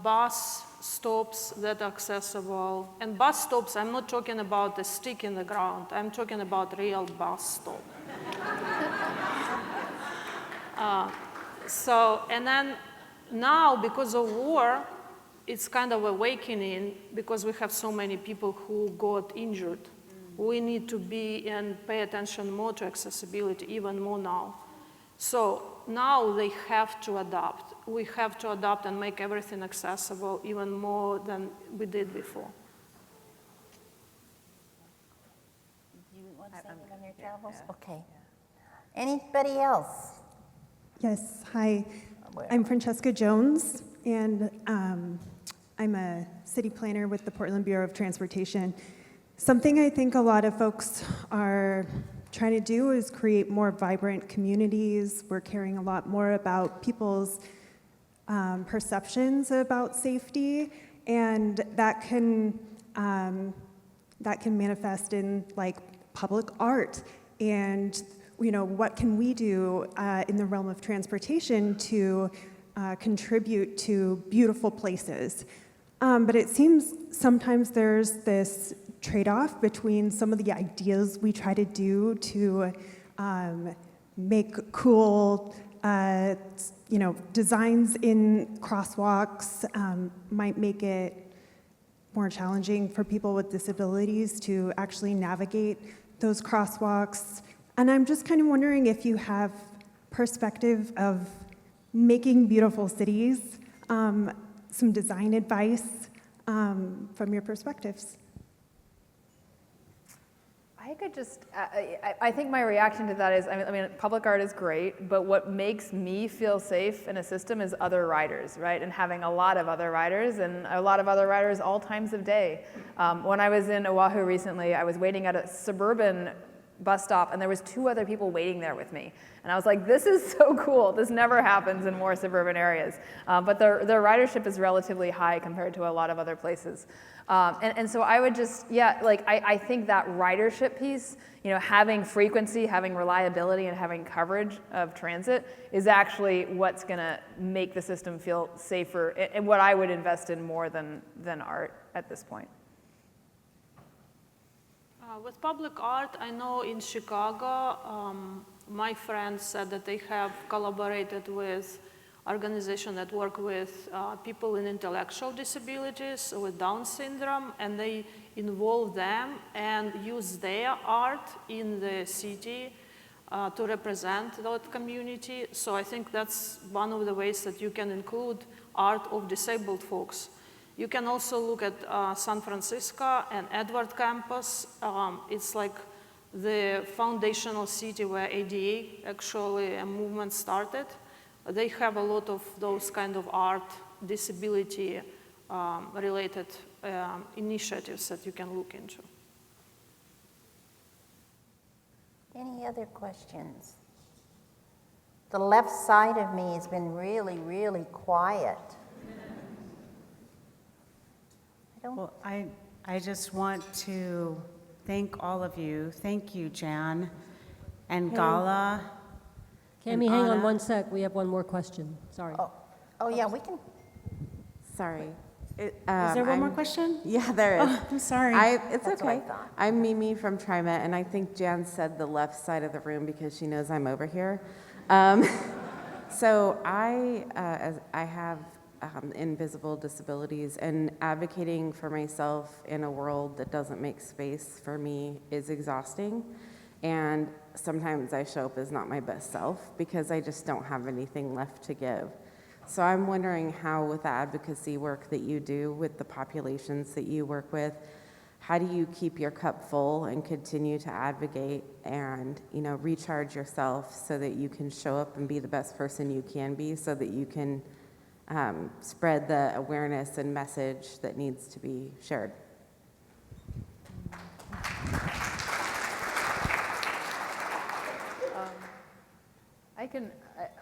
bus stops that are accessible. And bus stops, I'm not talking about a stick in the ground. I'm talking about real bus stop. And then now, because of war, it's kind of awakening because we have so many people who got injured. We need to be and pay attention more to accessibility, even more now. So now they have to adapt. We have to adapt and make everything accessible even more than we did before. Do you want to say anything on your travels? Okay. Anybody else? Yes, hi. I'm Francesca Jones, and I'm a city planner with the Portland Bureau of Transportation. Something I think a lot of folks are trying to do is create more vibrant communities. We're caring a lot more about people's perceptions about safety, and that can manifest in like public art. And what can we do in the realm of transportation to contribute to beautiful places? But it seems sometimes there's this trade-off between some of the ideas we try to do to make cool, designs in crosswalks might make it more challenging for people with disabilities to actually navigate those crosswalks. And I'm just kind of wondering if you have perspective of making beautiful cities, some design advice from your perspectives. I could just, I think my reaction to that is, I mean, public art is great, but what makes me feel safe in a system is other riders, right? And having a lot of other riders, and a lot of other riders all times of day. When I was in Oahu recently, I was waiting at a suburban bus stop, and there was 2 other people waiting there with me. And I was like, this is so cool. This never happens in more suburban areas. But their ridership is relatively high compared to a lot of other places. And so I would just, I think that ridership piece, having frequency, having reliability, and having coverage of transit is actually what's going to make the system feel safer, and what I would invest in more than art at this point. With public art, I know in Chicago, my friends said that they have collaborated with organizations that work with people with intellectual disabilities, with Down syndrome, and they involve them and use their art in the city to represent that community. So I think that's one of the ways that you can include art of disabled folks. You can also look at San Francisco and Edward campus. It's like the foundational city where ADA actually a movement started. They have a lot of those kind of art, disability related initiatives that you can look into. Any other questions? The left side of me has been really, really quiet. Well, I just want to thank all of you. Thank you, Jan and Gala. Kammy, hang on one sec. We have one more question. Sorry. Oh yeah, we can. Sorry. Is there one more question? Yeah, there is. Oh, I'm sorry. It's That's okay. what I thought. I'm Mimi from TriMet, and I think Jan said the left side of the room because she knows I'm over here. So I have invisible disabilities, and advocating for myself in a world that doesn't make space for me is exhausting. And sometimes I show up as not my best self because I just don't have anything left to give. So I'm wondering how, with the advocacy work that you do with the populations that you work with, how do you keep your cup full and continue to advocate and, recharge yourself so that you can show up and be the best person you can be, so that you can spread the awareness and message that needs to be shared?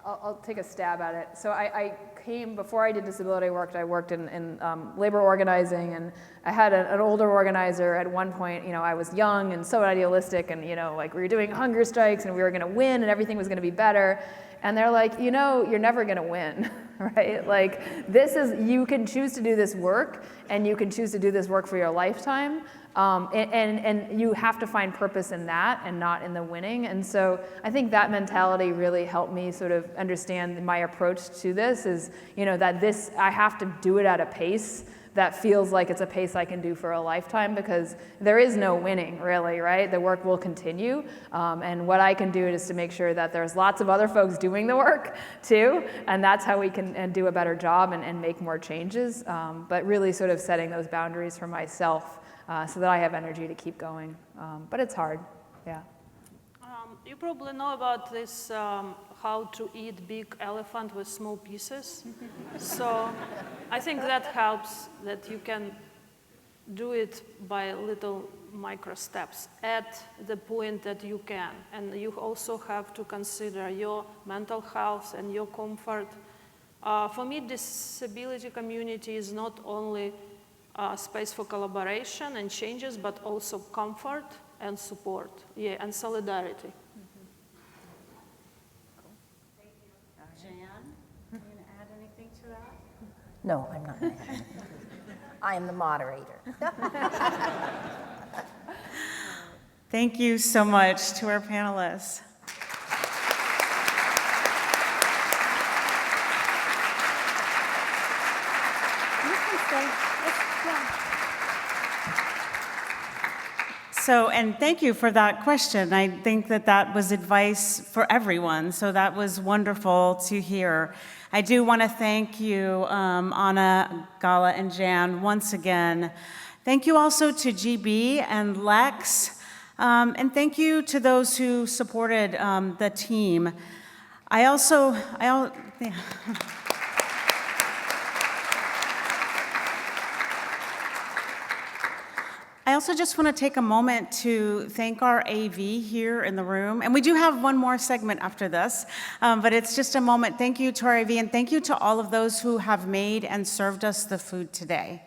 I'll take a stab at it. So I came, before I did disability work, I worked in labor organizing, and I had an older organizer at one point. I was young and so idealistic, and we were doing hunger strikes and we were going to win and everything was going to be better. And they're like, you know, you're never gonna win, right? Like, you can choose to do this work, and you can choose to do this work for your lifetime, and you have to find purpose in that and not in the winning. And so I think that mentality really helped me sort of understand my approach to this is, you know, that I have to do it at a pace that feels like it's a pace I can do for a lifetime, because there is no winning, really, right? The work will continue, and what I can do is to make sure that there's lots of other folks doing the work too, and that's how we can do a better job and make more changes, but really sort of setting those boundaries for myself so that I have energy to keep going, but it's hard, yeah. You probably know about this, how to eat big elephant with small pieces. So I think that helps, that you can do it by little micro steps at the point that you can. And you also have to consider your mental health and your comfort. For me, disability community is not only a space for collaboration and changes, but also comfort and support, yeah, and solidarity. No, I'm not. I am the moderator. Thank you so much to our panelists. So, and thank you for that question. I think that was advice for everyone, so that was wonderful to hear. I do want to thank you, Anna, Gala, and Jan, once again. Thank you also to GB and Lex, and thank you to those who supported the team. I also just want to take a moment to thank our AV here in the room. And we do have one more segment after this, but it's just a moment. Thank you to our AV, and thank you to all of those who have made and served us the food today.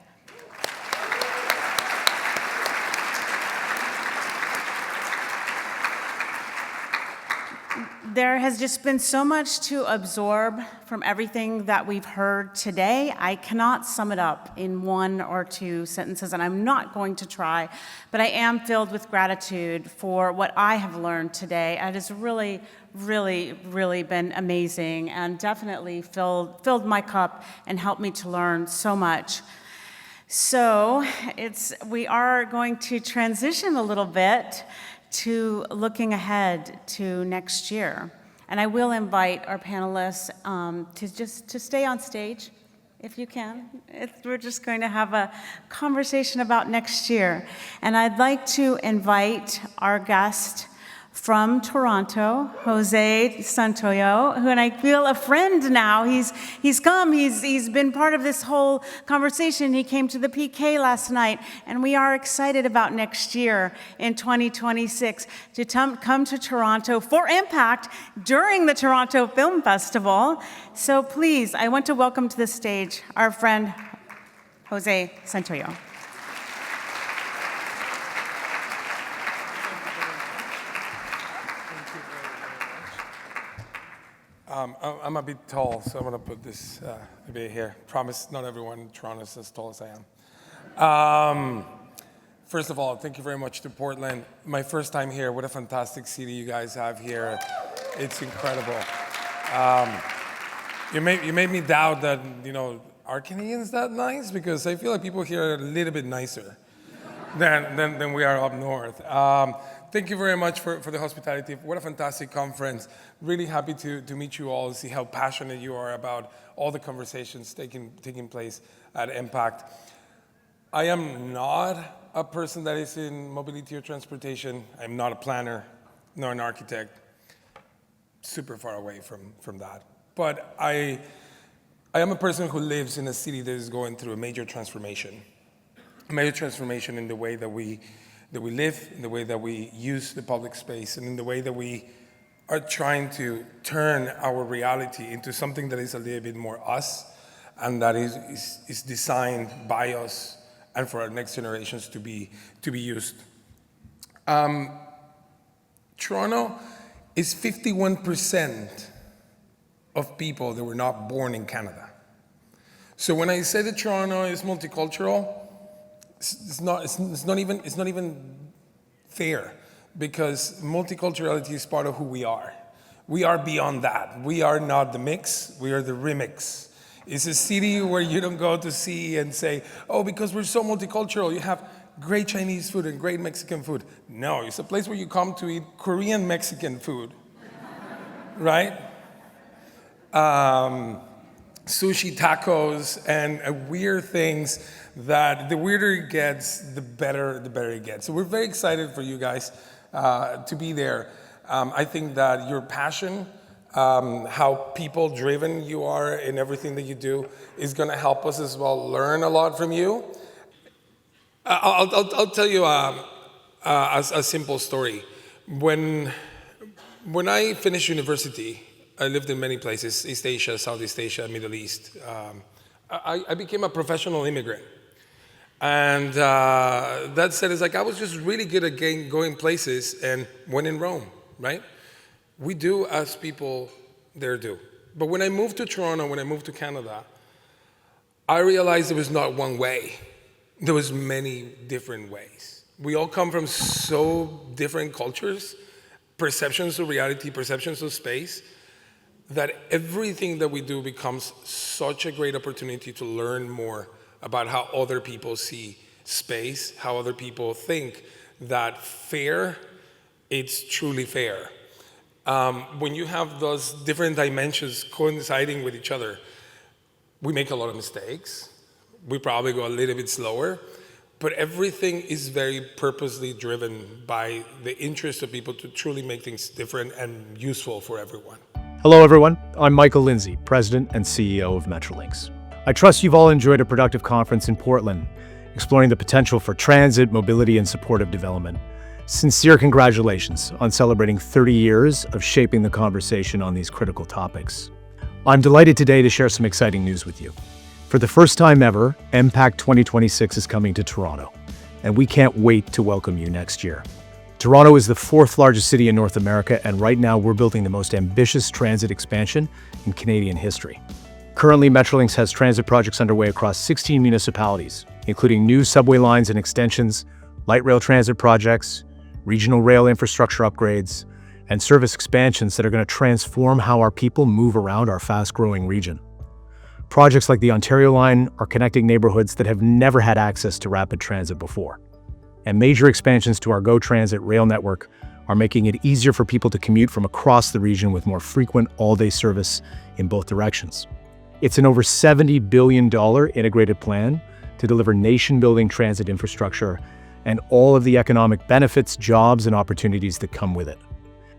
There has just been so much to absorb from everything that we've heard today. I cannot sum it up in one or two sentences, and I'm not going to try, but I am filled with gratitude for what I have learned today. It has really, really, really been amazing, and definitely filled my cup and helped me to learn so much. So we are going to transition a little bit to looking ahead to next year. And I will invite our panelists to stay on stage, if you can. We're just going to have a conversation about next year. And I'd like to invite our guest from Toronto, Jose Santoyo, who, and I feel a friend now. He's come, he's been part of this whole conversation. He came to the PK last night, and we are excited about next year in 2026 to come to Toronto for Mpact during the Toronto Film Festival. So please, I want to welcome to the stage our friend Jose Santoyo. I'm a bit tall, so I'm going to put this a bit here. Promise not everyone in Toronto is as tall as I am. First of all, thank you very much to Portland. My first time here. What a fantastic city you guys have here. It's incredible. You made me doubt that, are Canadians that nice? Because I feel like people here are a little bit nicer than we are up north. Thank you very much for the hospitality. What a fantastic conference. Really happy to meet you all, see how passionate you are about all the conversations taking place at Mpact. I am not a person that is in mobility or transportation. I'm not a planner, nor an architect. Super far away from that. But I am a person who lives in a city that is going through a major transformation. A major transformation in the way that we live, in the way that we use the public space, and in the way that we are trying to turn our reality into something that is a little bit more us, and that is designed by us and for our next generations to be used. Toronto is 51% of people that were not born in Canada. So when I say that Toronto is multicultural, it's not even fair, because multiculturality is part of who we are. We are beyond that. We are not the mix, we are the remix. It's a city where you don't go to see and say, oh, because we're so multicultural, you have great Chinese food and great Mexican food. No, it's a place where you come to eat Korean Mexican food, right? Sushi, tacos, and weird things that the weirder it gets, the better it gets. So we're very excited for you guys to be there. I think that your passion, how people-driven you are in everything that you do, is going to help us as well learn a lot from you. I'll tell you a simple story. When I finished university, I lived in many places, East Asia, Southeast Asia, Middle East. I became a professional immigrant. And that said, it's like I was just really good at going places, and when in Rome, right? We do as people there do. But when I moved to Toronto, when I moved to Canada, I realized there was not one way. There was many different ways. We all come from so different cultures, perceptions of reality, perceptions of space, that everything that we do becomes such a great opportunity to learn more about how other people see space, how other people think that fair, it's truly fair. When you have those different dimensions coinciding with each other, we make a lot of mistakes. We probably go a little bit slower, but everything is very purposely driven by the interest of people to truly make things different and useful for everyone. Hello everyone, I'm Michael Lindsay, President and CEO of Metrolinx. I trust you've all enjoyed a productive conference in Portland, exploring the potential for transit, mobility, and supportive development. Sincere congratulations on celebrating 30 years of shaping the conversation on these critical topics. I'm delighted today to share some exciting news with you. For the first time ever, Mpact 2026 is coming to Toronto, and we can't wait to welcome you next year. Toronto is the fourth largest city in North America, and right now we're building the most ambitious transit expansion in Canadian history. Currently, Metrolinx has transit projects underway across 16 municipalities, including new subway lines and extensions, light rail transit projects, regional rail infrastructure upgrades, and service expansions that are going to transform how our people move around our fast-growing region. Projects like the Ontario Line are connecting neighborhoods that have never had access to rapid transit before. And major expansions to our GO Transit rail network are making it easier for people to commute from across the region with more frequent all-day service in both directions. It's an over $70 billion integrated plan to deliver nation-building transit infrastructure and all of the economic benefits, jobs, and opportunities that come with it.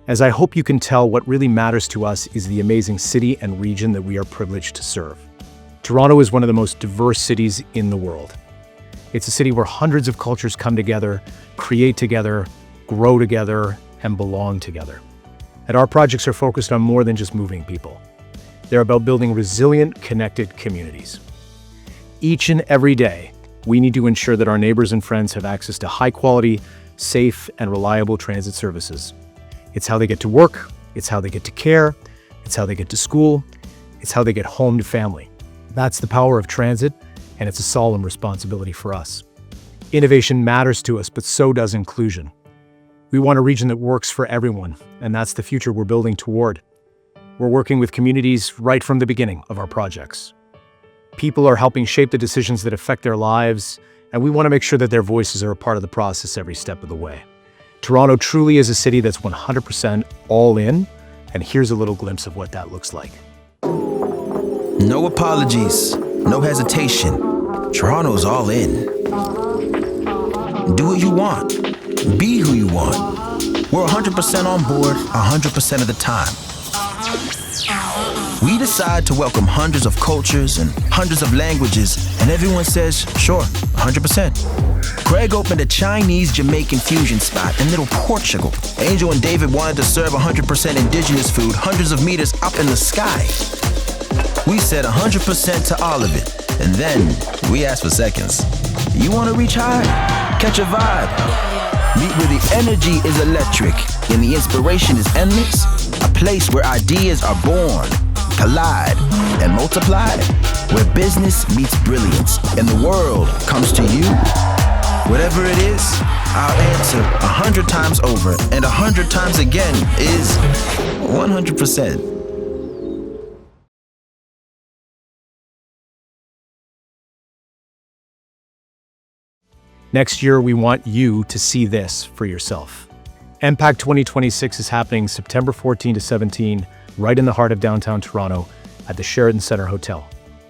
As I hope you can tell, what really matters to us is the amazing city and region that we are privileged to serve. Toronto is one of the most diverse cities in the world. It's a city where hundreds of cultures come together, create together, grow together, and belong together. And our projects are focused on more than just moving people. They're about building resilient, connected communities. Each and every day, we need to ensure that our neighbors and friends have access to high-quality, safe, and reliable transit services. It's how they get to work, it's how they get to care, it's how they get to school, it's how they get home to family. That's the power of transit, and it's a solemn responsibility for us. Innovation matters to us, but so does inclusion. We want a region that works for everyone, and that's the future we're building toward. We're working with communities right from the beginning of our projects. People are helping shape the decisions that affect their lives, and we want to make sure that their voices are a part of the process every step of the way. Toronto truly is a city that's 100% all in, and here's a little glimpse of what that looks like. No apologies, no hesitation. Toronto's all in. Do what you want. Be who you want. We're 100% on board 100% of the time. We decide to welcome hundreds of cultures and hundreds of languages, and everyone says, sure, 100%. Greg opened a Chinese Jamaican fusion spot in Little Portugal. Angel and David wanted to serve 100% indigenous food hundreds of meters up in the sky. We said 100% to all of it, and then we asked for seconds. You want to reach high? Catch a vibe. Meet where the energy is electric and the inspiration is endless. A place where ideas are born, collide, and multiply, where business meets brilliance and the world comes to you. Whatever it is, our answer 100 times over and 100 times again is 100%. Next year, we want you to see this for yourself. Mpact 2026 is happening September 14 to 17, right in the heart of downtown Toronto at the Sheraton Centre Hotel.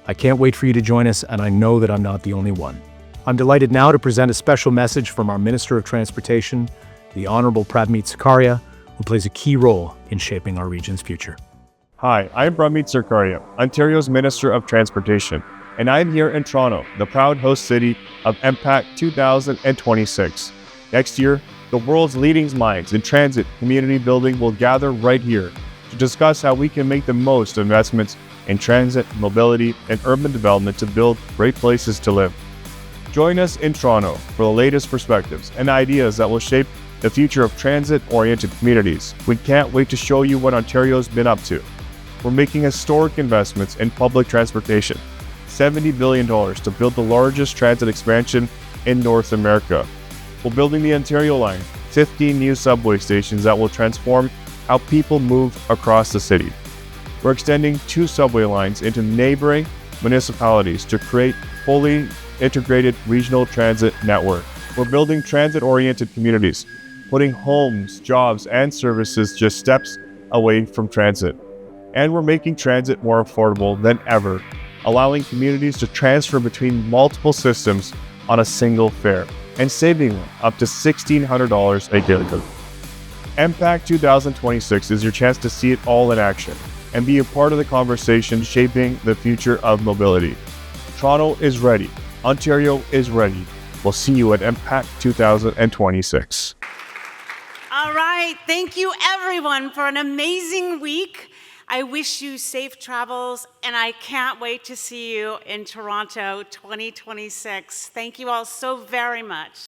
I can't wait for you to join us, and I know that I'm not the only one. I'm delighted now to present a special message from our Minister of Transportation, the Honourable Prabmeet Sarkaria, who plays a key role in shaping our region's future. Hi, I'm Prabmeet Sarkaria, Ontario's Minister of Transportation, and I'm here in Toronto, the proud host city of Mpact 2026. Next year, the world's leading minds in transit community building will gather right here to discuss how we can make the most investments in transit, mobility, and urban development to build great places to live. Join us in Toronto for the latest perspectives and ideas that will shape the future of transit-oriented communities. We can't wait to show you what Ontario's been up to. We're making historic investments in public transportation, $70 billion to build the largest transit expansion in North America. We're building the Ontario Line, 15 new subway stations that will transform how people move across the city. We're extending 2 subway lines into neighboring municipalities to create fully integrated regional transit network. We're building transit-oriented communities, putting homes, jobs, and services just steps away from transit. And we're making transit more affordable than ever, allowing communities to transfer between multiple systems on a single fare and saving them up to $1,600 a day. Mpact 2026 is your chance to see it all in action and be a part of the conversation shaping the future of mobility. Toronto is ready. Ontario is ready. We'll see you at Mpact 2026. All right. Thank you, everyone, for an amazing week. I wish you safe travels, and I can't wait to see you in Toronto 2026. Thank you all so very much.